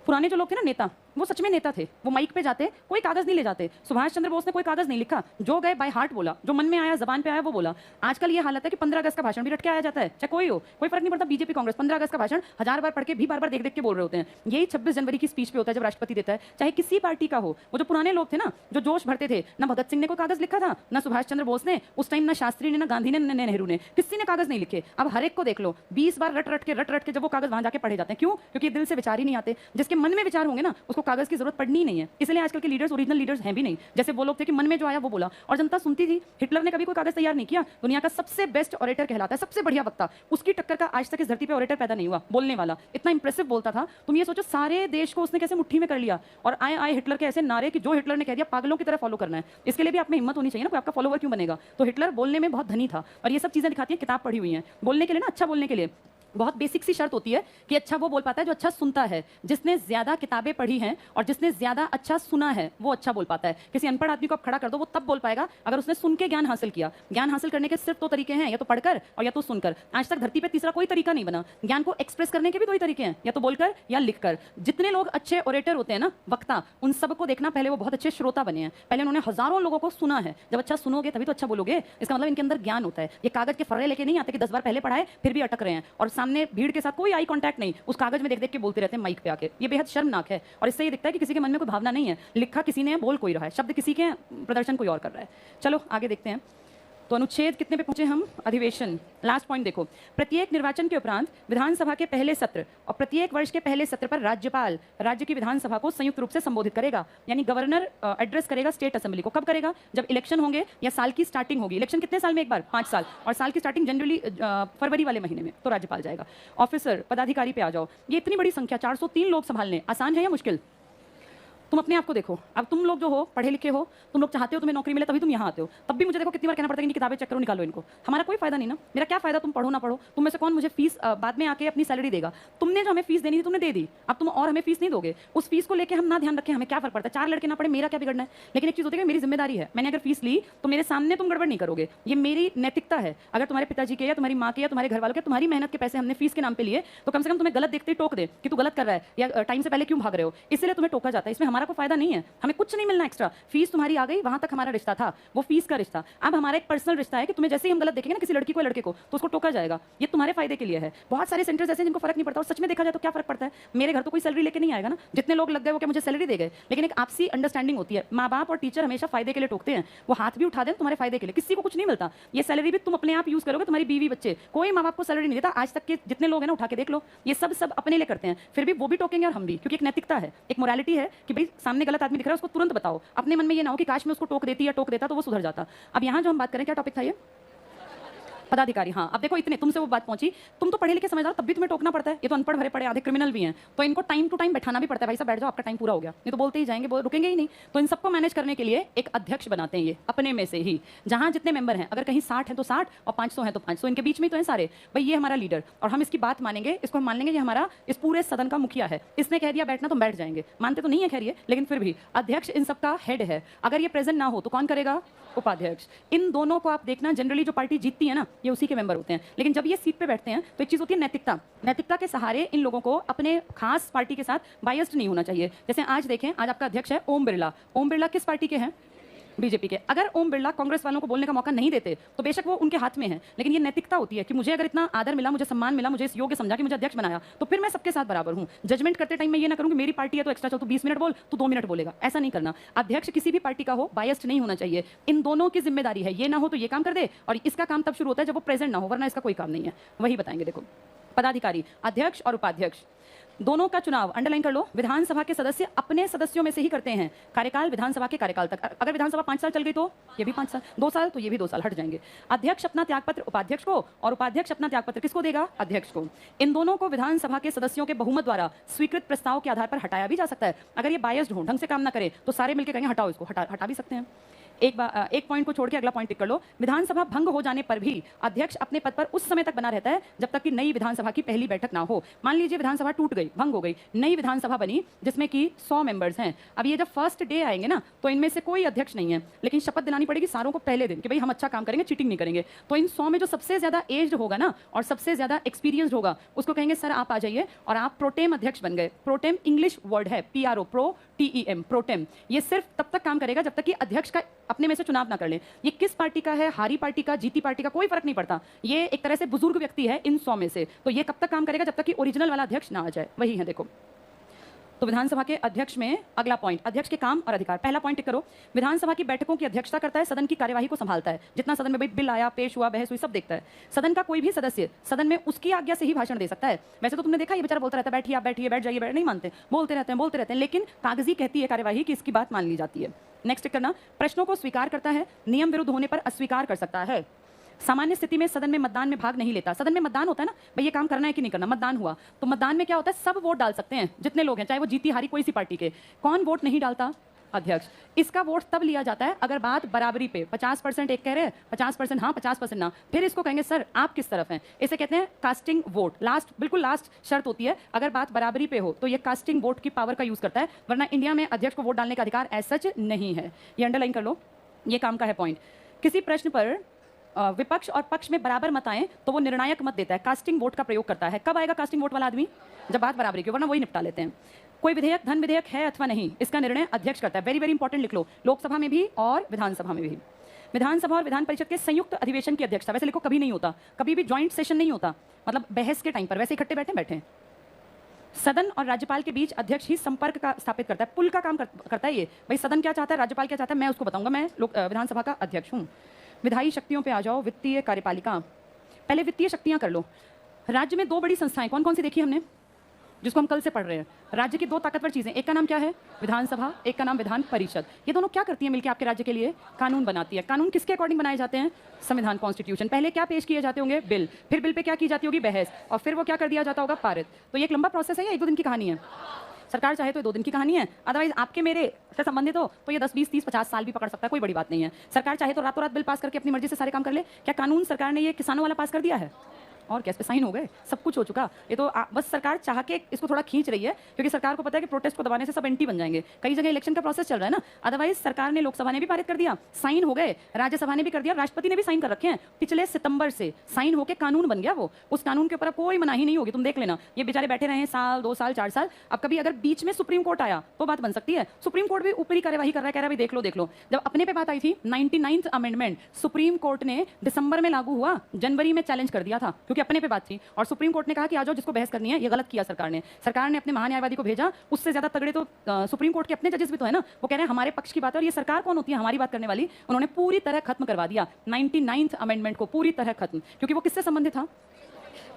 पुराने जो लोग थे ना नेता, वो सच में नेता थे, वो माइक पे जाते, कोई कागज नहीं ले जाते। सुभाष चंद्र बोस ने कोई कागज नहीं लिखा, जो गए बाय हार्ट बोला, जो मन में आया, जबान पे आया वो बोला। आजकल ये हालत है कि 15 अगस्त का भाषण भी रट के आया जाता है, चाहे कोई हो, कोई फर्क नहीं पड़ता, बीजेपी कांग्रेस, 15 अगस्त का भाषण 1000 बार पढ़ के भी बार बार देख देख के बोल रहे होते हैं। यही 26 जनवरी की स्पीच पे होता है जब राष्ट्रपति देता है, चाहे किसी पार्टी का हो। वो जो पुराने लोग थे ना, जो जोश भरते थे, ना भगत सिंह ने कोई कागज लिखा था, ना सुभाष चंद्र बोस ने उस टाइम, ना शास्त्री ने, ना गांधी ने, ना नेहरू ने, किसी ने कागज नहीं लिखे। अब हर एक को देख लो, 20 बार रट रट के जब वो कागज वहां जाके पढ़े जाते हैं। क्यों? क्योंकि दिल से विचार ही नहीं आते। जिसके मन में विचार होंगे ना, उसको कागज की जरूरत पड़नी ही नहीं है। इसलिए आजकल के लीडर्स ओरिजिनल लीडर्स हैं भी नहीं। जैसे वो लोग थे कि मन में जो आया वो बोला और जनता सुनती थी। हिटलर ने कभी कोई कागज तैयार नहीं किया, दुनिया का सबसे बेस्ट ऑरेटर कहलाता है, सबसे बढ़िया वक्ता, उसकी टक्कर का आज तक इस धरती पे ऑरेटर पैदा नहीं हुआ, बोलने वाला। इतना इंप्रेसिव बोलता था, तुम ये सोचो सारे देश को उसने कैसे मुट्ठी में कर लिया। और आए हिटलर के ऐसे नारे कि जो हिटलर ने कह दिया पागलों की तरह फॉलो करना है। इसके लिए भी आप में हिम्मत होनी चाहिए ना, कोई आपका फॉलोवर क्यों बनेगा। तो हिटलर बोलने में बहुत धनी था, और ये सब चीजें दिखाती है, किताब पढ़ी हुई है। बोलने के लिए ना, अच्छा बोलने के लिए बहुत बेसिक सी शर्त होती है कि अच्छा वो बोल पाता है जो अच्छा सुनता है। जिसने ज्यादा किताबें पढ़ी हैं और जिसने ज्यादा अच्छा सुना है वो अच्छा बोल पाता है। किसी अनपढ़ आदमी को आप खड़ा कर दो, वो तब बोल पाएगा अगर उसने सुन के ज्ञान हासिल किया। ज्ञान हासिल करने के सिर्फ 2 तरीके हैं, या तो पढ़कर और या तो सुनकर। आज तक धरती पे तीसरा कोई तरीका नहीं बना। ज्ञान को एक्सप्रेस करने के भी 2 ही तरीके हैं, या तो बोलकर या लिखकर। जितने लोग अच्छे ओरेटर होते हैं ना, वक्ता, उन सबको देखना पहले वो बहुत अच्छे श्रोता बने हैं, पहले उन्होंने हजारों लोगों को सुना है। जब अच्छा सुनोगे तभी तो अच्छा बोलोगे। इसका मतलब इनके अंदर ज्ञान होता है। ये कागज के फर्रे लेके नहीं आते कि 10 बार पहले पढ़ाए फिर भी अटक रहे हैं, और सामने भीड़ के साथ कोई आई कांटेक्ट नहीं, उस कागज में देख देख के बोलते रहते हैं माइक पे आके। ये बेहद शर्मनाक है, और इससे ये दिखता है कि किसी के मन में कोई भावना नहीं है। लिखा किसी ने, बोल कोई रहा है, शब्द किसी के, प्रदर्शन कोई और कर रहा है। चलो आगे देखते हैं। तो अनुच्छेद कितने पे पहुंचे हम? अधिवेशन। लास्ट पॉइंट देखो, प्रत्येक निर्वाचन के उपरांत विधानसभा के पहले सत्र और प्रत्येक वर्ष के पहले सत्र पर राज्यपाल राज्य की विधानसभा को संयुक्त रूप से संबोधित करेगा। यानी गवर्नर एड्रेस करेगा स्टेट असेंबली को। कब करेगा? जब इलेक्शन होंगे या साल की स्टार्टिंग होगी। इलेक्शन कितने साल में एक बार? 5 साल। और साल की स्टार्टिंग जनरली फरवरी वाले महीने में, तो राज्यपाल जाएगा। ऑफिसर, पदाधिकारी पे आ जाओ। ये इतनी बड़ी संख्या, 403 लोग संभालने, आसान है या मुश्किल? तुम अपने आप को देखो। अब तुम लोग जो हो, पढ़े लिखे हो, तुम लोग चाहते हो तुम्हें नौकरी मिले तभी तुम यहाँ आते हो। तब भी मुझे देखो कितनी बार कहना पड़ता है कि किताबें चेक करो, निकालो इनको। हमारा कोई फायदा नहीं ना। मेरा क्या फायदा तुम पढ़ो ना पढ़ो? तुम में से कौन मुझे फीस बाद में आके अपनी सैलरी देगा? तुमने जो हमें फीस देनी थी तुमने दे दी, अब तुम और हमें फीस नहीं दोगे। उस फीस को लेकर हम ना ध्यान रखें, हमें क्या फर्क पड़ता है? 4 लड़के ना पड़े, मेरा क्या बिगड़ना है? लेकिन एक चीज़ होती है, मेरी जिम्मेदारी है। मैंने अगर फीस ली तो मेरे सामने तुम गड़बड़ नहीं करोगे, ये मेरी नैतिकता है। अगर तुम्हारे पिताजी के या तुम्हारी माँ के या तुम्हारे घर वालों के, तुम्हारी मेहनत के पैसे हमने फीस के नाम पे लिए, तो कम से कम तुम्हें गलत देखते ही टोक दे कि तू गलत कर रहा है या टाइम से पहले क्यों भाग रहे हो, इसलिए तुम्हें टोका जाता है। इसमें हमारा कोई फायदा नहीं है, हमें कुछ नहीं मिलना एक्स्ट्रा। फीस तुम्हारी आ गई, वहां तक हमारा रिश्ता था, वो फीस का रिश्ता। अब हमारा एक पर्सनल रिश्ता है कि तुम्हें जैसे ही हम गलत देखेंगे ना किसी लड़की को लड़के को, तो उसको टोका जाएगा। ये तुम्हारे फायदे के लिए है। बहुत सारे सेंटर्स ऐसे जिनको फर्क नहीं पड़ता, और सच में देखा जाए तो क्या फर्क पड़ता है? मेरे घर तो कोई सैलरी लेके नहीं आएगा ना। जितने लोग लग गए वो क्या मुझे सैलरी दे गए? लेकिन एक आपसी अंडरस्टैंडिंग होती है। माँ बाप और टीचर हमेशा फायदे के लिए टोकते हैं, वो हाथ भी उठा दें तुम्हारे फायदे के लिए, किसी को कुछ नहीं मिलता। ये सैलरी भी तुम अपने आप यूज करोगे, तुम्हारी बीवी बच्चे, कोई माँ बाप को सैलरी नहीं देता। आज तक के जितने लोग हैं ना, उठा के देख लो, ये सब अपने लिए करते हैं। फिर भी वो भी टोकेंगे और हम भी, क्योंकि एक नैतिकता है, एक मोरालिटी है कि भाई सामने गलत आदमी दिख रहा है, उसको तुरंत बताओ। अपने मन में ये ना हो कि काश मैं उसको टोक देती या टोक देता तो वो सुधर जाता। अब यहाँ जो हम बात करें, क्या टॉपिक था ये? पदाधिकारी। हाँ, अब देखो इतने तुमसे वो बात पहुंची, तुम तो पढ़े लिखे समझदार, तब भी तुम्हें टोकना पड़ता है। ये तो अनपढ़ भरे पड़े आधे क्रिमिनल भी हैं, तो इनको टाइम टू टाइम बैठाना भी पड़ता है। भाई साहब बैठ जाओ, आपका टाइम पूरा हो गया। नहीं तो बोलते ही जाएंगे, रुकेंगे ही नहीं। तो इन सबको मैनेज करने के लिए एक अध्यक्ष बनाते हैं ये अपने में से ही, जहां जितने मेंबर हैं, अगर कहीं 60 है तो 60 और 500 है तो 500, इनके बीच में तो है सारे। भाई ये हमारा लीडर, और हम इसकी बात मानेंगे, इसको हम मान लेंगे, ये हमारा इस पूरे सदन का मुखिया है। इसने कह दिया बैठना तो बैठ जाएंगे। मानते तो नहीं है खैर ये, लेकिन फिर भी अध्यक्ष इन सबका हेड है। अगर ये प्रेजेंट ना हो तो कौन करेगा? उपाध्यक्ष। इन दोनों को आप देखना, जनरली जो पार्टी जीतती है ना, ये उसी के मेंबर होते हैं। लेकिन जब ये सीट पे बैठते हैं तो एक चीज होती है नैतिकता। नैतिकता के सहारे इन लोगों को अपने खास पार्टी के साथ बायस्ड नहीं होना चाहिए। जैसे आज देखें, आज आपका अध्यक्ष है ओम बिरला। ओम बिरला किस पार्टी के हैं? बीजेपी के। अगर ओम बिरला कांग्रेस वालों को बोलने का मौका नहीं देते तो बेशक वो उनके हाथ में है, लेकिन ये नैतिकता होती है कि मुझे अगर इतना आदर मिला, मुझे सम्मान मिला, मुझे इस योग्य समझा कि मुझे अध्यक्ष बनाया, तो फिर मैं सबके साथ बराबर हूं। जजमेंट करते टाइम मैं ये ना करूं कि मेरी पार्टी है तो एक्स्ट्रा चल, तू 20 मिनट बोल, तू 2 मिनट बोलेगा, ऐसा नहीं करना। अध्यक्ष किसी भी पार्टी का हो बायस्ड नहीं होना चाहिए। इन दोनों की जिम्मेदारी है, ये ना हो तो ये काम कर दे, और इसका काम तब शुरू होता है जब वो प्रेजेंट ना हो, वरना इसका कोई काम नहीं है। वही बताएंगे। देखो, पदाधिकारी, अध्यक्ष और उपाध्यक्ष दोनों का चुनाव अंडरलाइन कर लो, विधानसभा के सदस्य अपने सदस्यों में से ही करते हैं। कार्यकाल विधानसभा के कार्यकाल तक। अगर विधानसभा 5 साल चल गई तो ये भी 5 साल, 2 साल तो ये भी 2 साल, हट जाएंगे। अध्यक्ष अपना त्यागपत्र उपाध्यक्ष को और उपाध्यक्ष अपना त्यागपत्र किसको देगा? अध्यक्ष को। इन दोनों को विधानसभा के सदस्यों के बहुमत द्वारा स्वीकृत प्रस्ताव के आधार पर हटाया भी जा सकता है। अगर ये बायस्ड हो, ढंग से काम ना करे, तो सारे मिलकर कहेंगे हटाओ इसको, हटा भी सकते हैं। एक पॉइंट को छोड़ के अगला पॉइंट टिक कर लो। विधानसभा भंग हो जाने पर भी अध्यक्ष अपने पद पर उस समय तक बना रहता है जब तक कि नई विधानसभा की पहली बैठक ना हो। मान लीजिए विधानसभा टूट गई, भंग हो गई, नई विधानसभा बनी जिसमें कि 100 मेंबर्स हैं। अब ये जब फर्स्ट डे आएंगे ना, तो इनमें से कोई अध्यक्ष नहीं है, लेकिन शपथ दिलानी पड़ेगी सारों को पहले दिन कि भाई हम अच्छा काम करेंगे, चीटिंग नहीं करेंगे। तो इन 100 में जो सबसे ज्यादा एज्ड होगा ना और सबसे ज्यादा एक्सपीरियंस्ड होगा, उसको कहेंगे सर आप आ जाइए, और आप प्रोटेम अध्यक्ष बन गए। प्रोटेम इंग्लिश वर्ड है, PRO, TEM, प्रोटेम। ये सिर्फ तब तक काम करेगा जब तक कि अध्यक्ष का अपने में से चुनाव ना कर ले। ये किस पार्टी का है, हारी पार्टी का, जीती पार्टी का, कोई फर्क नहीं पड़ता। ये एक तरह से बुजुर्ग व्यक्ति है इन 100 में से, तो ये कब तक काम करेगा? जब तक कि ओरिजिनल वाला अध्यक्ष ना आ जाए। वही है। देखो, तो विधानसभा के अध्यक्ष में अगला पॉइंट, अध्यक्ष के काम और अधिकार। पहला पॉइंट टिक करो, विधानसभा की बैठकों की अध्यक्षता करता है, सदन की कार्यवाही को संभालता है। जितना सदन में बिल आया, पेश हुआ, बहस हुई, सब देखता है। सदन का कोई भी सदस्य सदन में उसकी आज्ञा से ही भाषण दे सकता है। वैसे तो तुमने देखा ये बेचारा बोलता रहता है बैठिए आप, बैठिए, बैठ जाइए, नहीं मानते, बोलते रहते हैं, लेकिन कागजी कहती है कार्यवाही कि इसकी बात मान ली जाती है। नेक्स्ट करना, प्रश्नों को स्वीकार करता है, नियम विरुद्ध होने पर अस्वीकार कर सकता है। सामान्य स्थिति में सदन में मतदान में भाग नहीं लेता। सदन में मतदान होता है ना, भाई ये काम करना है कि नहीं करना, मतदान हुआ तो मतदान में क्या होता है, सब वोट डाल सकते हैं जितने लोग हैं, चाहे वो जीती हारी कोई सी पार्टी के। कौन वोट नहीं डालता? अध्यक्ष। इसका वोट तब लिया जाता है अगर बात बराबरी पे 50% एक कह रहे हैं, 50% हाँ, 50% ना, फिर इसको कहेंगे सर आप किस तरफ हैं। इसे कहते हैं कास्टिंग वोट। लास्ट, बिल्कुल लास्ट शर्त होती है, अगर बात बराबरी पे हो तो ये कास्टिंग वोट की पावर का यूज करता है, वरना इंडिया में अध्यक्ष को वोट डालने का अधिकार एज सच नहीं है। ये अंडरलाइन कर लो, ये काम का है पॉइंट। किसी प्रश्न पर विपक्ष और पक्ष में बराबर मत आए तो वो निर्णायक मत देता है, कास्टिंग वोट का प्रयोग करता है। कब आएगा कास्टिंग वोट वाला आदमी? जब बात बराबरी की, वरना वही निपटा लेते हैं। कोई विधेयक धन विधेयक है अथवा नहीं, इसका निर्णय अध्यक्ष करता है। वेरी वेरी इंपॉर्टेंट, लिख लो, लोकसभा में भी और विधानसभा में भी। विधानसभा और विधान परिषद के संयुक्त अधिवेशन की अध्यक्षता, वैसे लिखो कभी नहीं होता, कभी भी ज्वाइंट सेशन नहीं होता, मतलब बहस के टाइम पर, वैसे इकट्ठे बैठे। सदन और राज्यपाल के बीच अध्यक्ष ही संपर्क का स्थापित करता है, पुल का काम करता है ये। भाई सदन क्या चाहता है, राज्यपाल क्या चाहता है, मैं उसको बताऊंगा, मैं विधानसभा का अध्यक्ष हूँ। विधायी शक्तियों पे आ जाओ, वित्तीय कार्यपालिका। पहले वित्तीय शक्तियां कर लो। राज्य में 2 बड़ी संस्थाएं कौन कौन सी देखी हमने, जिसको हम कल से पढ़ रहे हैं। राज्य की 2 ताकतवर चीजें, एक का नाम क्या है, विधानसभा, एक का नाम विधान परिषद। ये दोनों क्या करती है मिलकर आपके राज्य के लिए? कानून बनाती है। कानून किसके अकॉर्डिंग बनाए जाते हैं? संविधान, कॉन्स्टिट्यूशन। पहले क्या पेश किए जाते होंगे? बिल। फिर बिल पे क्या की जाती होगी? बहस। और फिर वो क्या कर दिया जाता होगा? पारित। तो ये एक लंबा प्रोसेस है या 1-2 दिन की कहानी है? सरकार चाहे तो 2 दिन की कहानी है, अदरवाइज आपके मेरे से संबंधित हो तो ये 10, 20, 30, 50 साल भी पकड़ सकता है, कोई बड़ी बात नहीं है। सरकार चाहे तो रातों रात बिल पास करके अपनी मर्जी से सारे काम कर ले। क्या कानून सरकार ने ये किसानों वाला पास कर दिया है? और क्या, इस पे साइन हो गए, सब कुछ हो चुका। ये तो बस सरकार चाह के इसको थोड़ा खींच रही है, क्योंकि सरकार को पता है कि प्रोटेस्ट को दबाने से सब एंटी बन जाएंगे। कई जगह इलेक्शन का प्रोसेस चल रहा है ना, अदरवाइज सरकार ने, लोकसभा ने भी पारित कर दिया, साइन हो गए, राज्यसभा ने भी कर दिया, राष्ट्रपति ने भी साइन कर रखे हैं। पिछले सितंबर से साइन होकर कानून बन गया वो। उस कानून के ऊपर कोई मनाही नहीं होगी, तुम देख लेना। ये बेचारे बैठे रहे हैं साल, 2 साल, 4 साल। अब कभी अगर बीच में सुप्रीम कोर्ट आया तो बात बन सकती है। सुप्रीम कोर्ट भी ऊपरी कार्यवाही कर रहा है, कह रहा है देख लो। जब अपने पे बात आई थी 99th अमेंडमेंट, सुप्रीम कोर्ट ने दिसंबर में लागू हुआ, जनवरी में चैलेंज कर दिया था, क्योंकि अपने पे बात थी। और सुप्रीम कोर्ट ने कहा कि आ जाओ जिसको बहस करनी है। ये गलत किया सरकार ने अपने महान्यायवादी को भेजा। उससे ज्यादा तगड़े तो सुप्रीम कोर्ट के अपने जजेस भी तो है ना, वो कह रहे हैं हमारे पक्ष की बात है। और ये सरकार कौन होती है हमारी बात करने वाली? उन्होंने पूरी तरह खत्म करवा दिया 99th अमेंडमेंट को, पूरी तरह खत्म। क्योंकि वो किससे संबंधित था?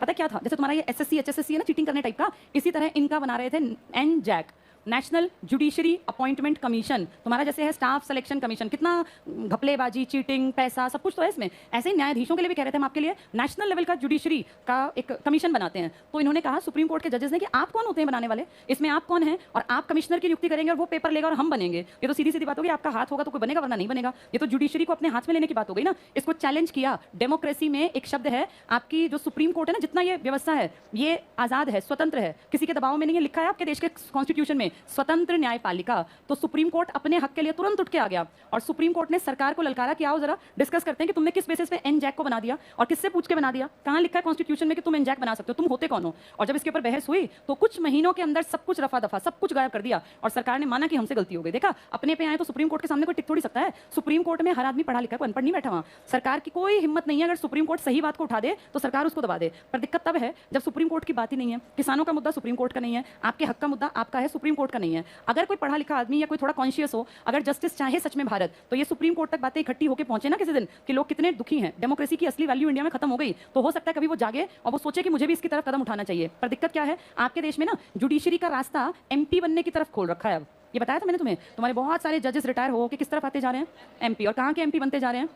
पता क्या था? जैसे तुम्हारा ये SSC HSSC है ना, चीटिंग करने टाइप का, इसी तरह इनका बना रहे थे NJAC, national judiciary appointment commission. तुम्हारा जैसे है स्टाफ सिलेक्शन कमीशन, कितना घपलेबाजी, चीटिंग, पैसा, सब कुछ तो है इसमें। ऐसे ही न्यायाधीशों के लिए भी कह रहे थे हम आपके लिए नेशनल लेवल का जुडिशरी का एक कमीशन बनाते हैं। तो इन्होंने कहा सुप्रीम कोर्ट के जजेस ने कि आप कौन होते हैं बनाने वाले, इसमें आप कौन हैं, और आप कमिश्नर की नियुक्ति करेंगे और वो पेपर लेगा और हम बनेंगे। ये तो सीधी सीधी बात होगी, आपका हाथ होगा तो कोई बनेगा, वरना नहीं बनेगा। ये तो जुडिशरी को अपने हाथ में लेने की बात हो गई ना। इसको चैलेंज किया। डेमोक्रेसी में एक शब्द है, आपकी जो सुप्रीम कोर्ट है ना, जितना ये व्यवस्था है ये आजाद है, स्वतंत्र है, किसी के दबाव में नहीं है। लिखा है आपके देश के कॉन्स्टिट्यूशन में में स्वतंत्र न्यायपालिका, तो सुप्रीम कोर्ट अपने हक के लिए तुरंत उठ के आ गया और सुप्रीम कोर्ट ने सरकार को ललकारा कि आओ जरा डिस्कस करते हैं कि तुमने किस बेसिस पे एनजैक को बना दिया और किससे पूछ के बना दिया, कहां लिखा है कॉन्स्टिट्यूशन में कि तुम एनजैक बना सकते हो, तुम होते कौन हो। और जब इसके ऊपर बहस हुई तो कुछ महीनों के अंदर सब कुछ रफा दफा, सब कुछ गायब कर दिया और सरकार ने माना कि हमसे गलती हो गई। देखा, अपने पे आए तो सुप्रीम कोर्ट के सामने कोई टिक थोड़ी सकता है। सुप्रीम कोर्ट में हर आदमी पढ़ा लिखा, कोई अनपढ़ नहीं बैठा वहां। सरकार की कोई हिम्मत नहीं है, अगर सुप्रीम कोर्ट सही बात को उठा दे तो सरकार उसको दबा दे। पर दिक्कत तब है जब सुप्रीम कोर्ट की बात ही नहीं है, किसानों का मुद्दा सुप्रीम कोर्ट का नहीं है, आपके हक का मुद्दा आपका है, सुप्रीम कोर्ट का नहीं है। अगर कोई पढ़ा लिखा आदमी या कोई थोड़ा कॉन्शियस हो, अगर जस्टिस चाहे सच में भारत, तो ये सुप्रीम कोर्ट तक बातें इकट्ठी होकर पहुंचे ना किसी दिन कि लोग कितने दुखी हैं, डेमोक्रेसी की असली वैल्यू इंडिया में खत्म हो गई, तो हो सकता है कभी वो जागे और वो सोचे कि मुझे भी इसकी तरफ कदम उठाना चाहिए। पर दिक्कत क्या है, आपके देश में ना जुडिशरी का रास्ता एमपी बनने की तरफ खोल रखा है। अब ये बताया था मैंने तुम्हें, तुम्हारे बहुत सारे जजेस रिटायर हो के किस तरफ आते जा रहे हैं, एमपी। और कहाँ के एमपी बनते जा रहे हैं,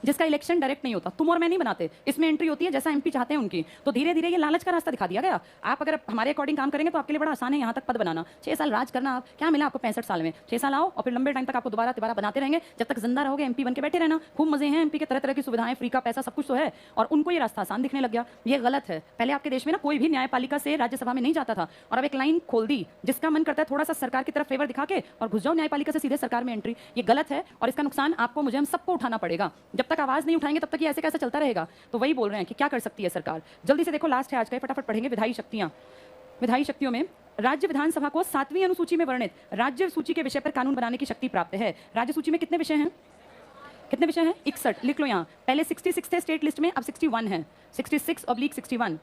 जिसका इलेक्शन डायरेक्ट नहीं होता, तुम और मैं नहीं बनाते, इसमें एंट्री होती है जैसा एमपी चाहते हैं उनकी। तो धीरे धीरे ये लालच का रास्ता दिखा दिया गया। आप अगर हमारे अकॉर्डिंग काम करेंगे तो आपके लिए बड़ा आसान है यहाँ तक पद बनाना। 6 साल राज करना, आप क्या मिला आपको 65 साल में, 6 साल आओ और फिर लंबे टाइम तक आपको दोबारा बनाते रहेंगे, जब तक जिंदा रहोगे एमपी बन के बैठे रहना। खूब मजे हैं एमपी के, तरह तरह की सुविधाएं, फ्री का पैसा, सब कुछ तो है। और उनको ये रास्ता आसान दिखने लग गया। ये गलत है। पहले आपके देश में ना कोई भी न्यायपालिका से राज्यसभा में नहीं जाता था, और अब एक लाइन खोल दी, जिसका मन करता है थोड़ा सा सरकार की तरफ फेवर दिखा के और घुस जाओ न्यायपालिका से सीधे सरकार में एंट्री। ये गलत है और इसका नुकसान आपको, मुझे, हम सबको उठाना पड़ेगा। जब तक आवाज नहीं उठाएंगे तब तक ये ऐसे कैसे चलता रहेगा। तो वही बोल रहे हैं कि क्या कर सकती है सरकार। जल्दी से देखो, लास्ट है आज का, फटाफट पढ़ेंगे। विधायी शक्तियां, विधायी शक्तियों में राज्य विधानसभा को 7वीं अनुसूची में वर्णित राज्य सूची के विषय पर कानून बनाने की शक्ति प्राप्त है। राज्य सूची में कितने विषय हैं, कितने विषय हैं, 61। लिख लो यहाँ, पहले 66 थे स्टेट लिस्ट में, अब 61 है, 66/61।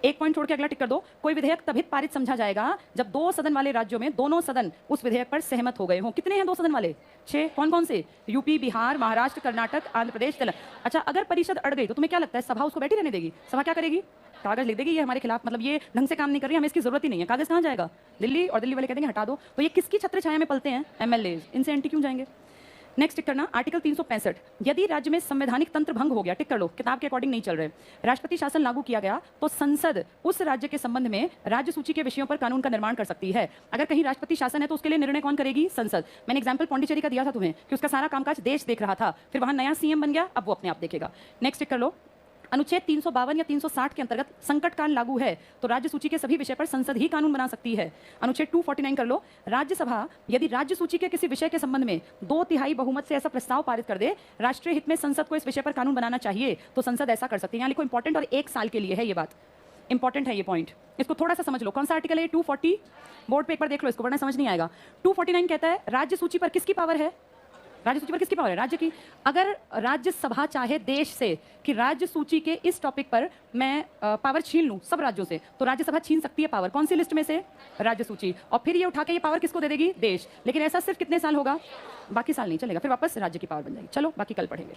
एक पॉइंट छोड़ के अगला टिक कर दो। कोई विधेयक तभी पारित समझा जाएगा जब 2 सदन वाले राज्यों में दोनों सदन उस विधेयक पर सहमत हो गए हों। कितने हैं 2 सदन वाले, 6। कौन कौन से, यूपी, बिहार, महाराष्ट्र, कर्नाटक, आंध्र प्रदेश, तेलंगाना। अच्छा, अगर परिषद अड़ गई तो तुम्हें क्या लगता है सभा उसको बैठी रहने देगी? सभा क्या करेगी, कागज लिख देगी ये हमारे खिलाफ, मतलब ये ढंग से काम नहीं कर रही, हमें इसकी जरूरत ही नहीं है। कागज कहाँ जाएगा, दिल्ली, और दिल्ली वाले कह देंगे हटा दो। तो ये किसकी छत्र छाया में पलते हैं, एमएलए, इनसे एंटी क्यों जाएंगे। नेक्स्ट टिक करना, आर्टिकल 365, यदि राज्य में संवैधानिक तंत्र भंग हो गया, टिक कर लो, किताब के अकॉर्डिंग नहीं चल रहे, राष्ट्रपति शासन लागू किया गया तो संसद उस राज्य के संबंध में राज्य सूची के विषयों पर कानून का निर्माण कर सकती है। अगर कहीं राष्ट्रपति शासन है तो उसके लिए निर्णय कौन करेगी, संसद। मैंने एग्जाम्पल पौंडीचेरी का दिया था तुम्हें कि उसका सारा कामकाज देश देख रहा था, फिर वहां नया सीएम बन गया, अब वो अपने आप देखेगा। नेक्स्ट टिक कर लो, अनुच्छेद 352 या 360 के अंतर्गत संकट काल लागू है तो राज्य सूची के सभी विषय पर संसद ही कानून बना सकती है। अनुच्छेद 249 कर लो, राज्यसभा यदि राज्य सूची के किसी विषय के संबंध में 2/3 बहुमत से ऐसा प्रस्ताव पारित कर दे, राष्ट्रीय हित में संसद को इस विषय पर कानून बनाना चाहिए तो संसद ऐसा कर सकती है। यहाँ लिखो इंपॉर्टेंट, और 1 साल के लिए है ये बात, इंपॉर्टेंट है ये पॉइंट, इसको थोड़ा सा समझ लो। कौन सा आर्टिकल है, 240, बोर्ड पे एक बार देख लो इसको वरना समझ नहीं आएगा। 249 कहता है राज्य सूची पर किसकी पावर है, राज्य सूची पर किसकी पावर है, राज्य की। अगर राज्यसभा चाहे देश से कि राज्य सूची के इस टॉपिक पर मैं पावर छीन लूं सब राज्यों से, तो राज्यसभा छीन सकती है पावर, कौन सी लिस्ट में से, राज्य सूची, और फिर ये उठा के ये पावर किसको दे देगी, देश। लेकिन ऐसा सिर्फ कितने साल होगा, बाकी साल नहीं चलेगा, फिर वापस राज्य की पावर बन जाएगी। चलो बाकी कल पढ़ेंगे।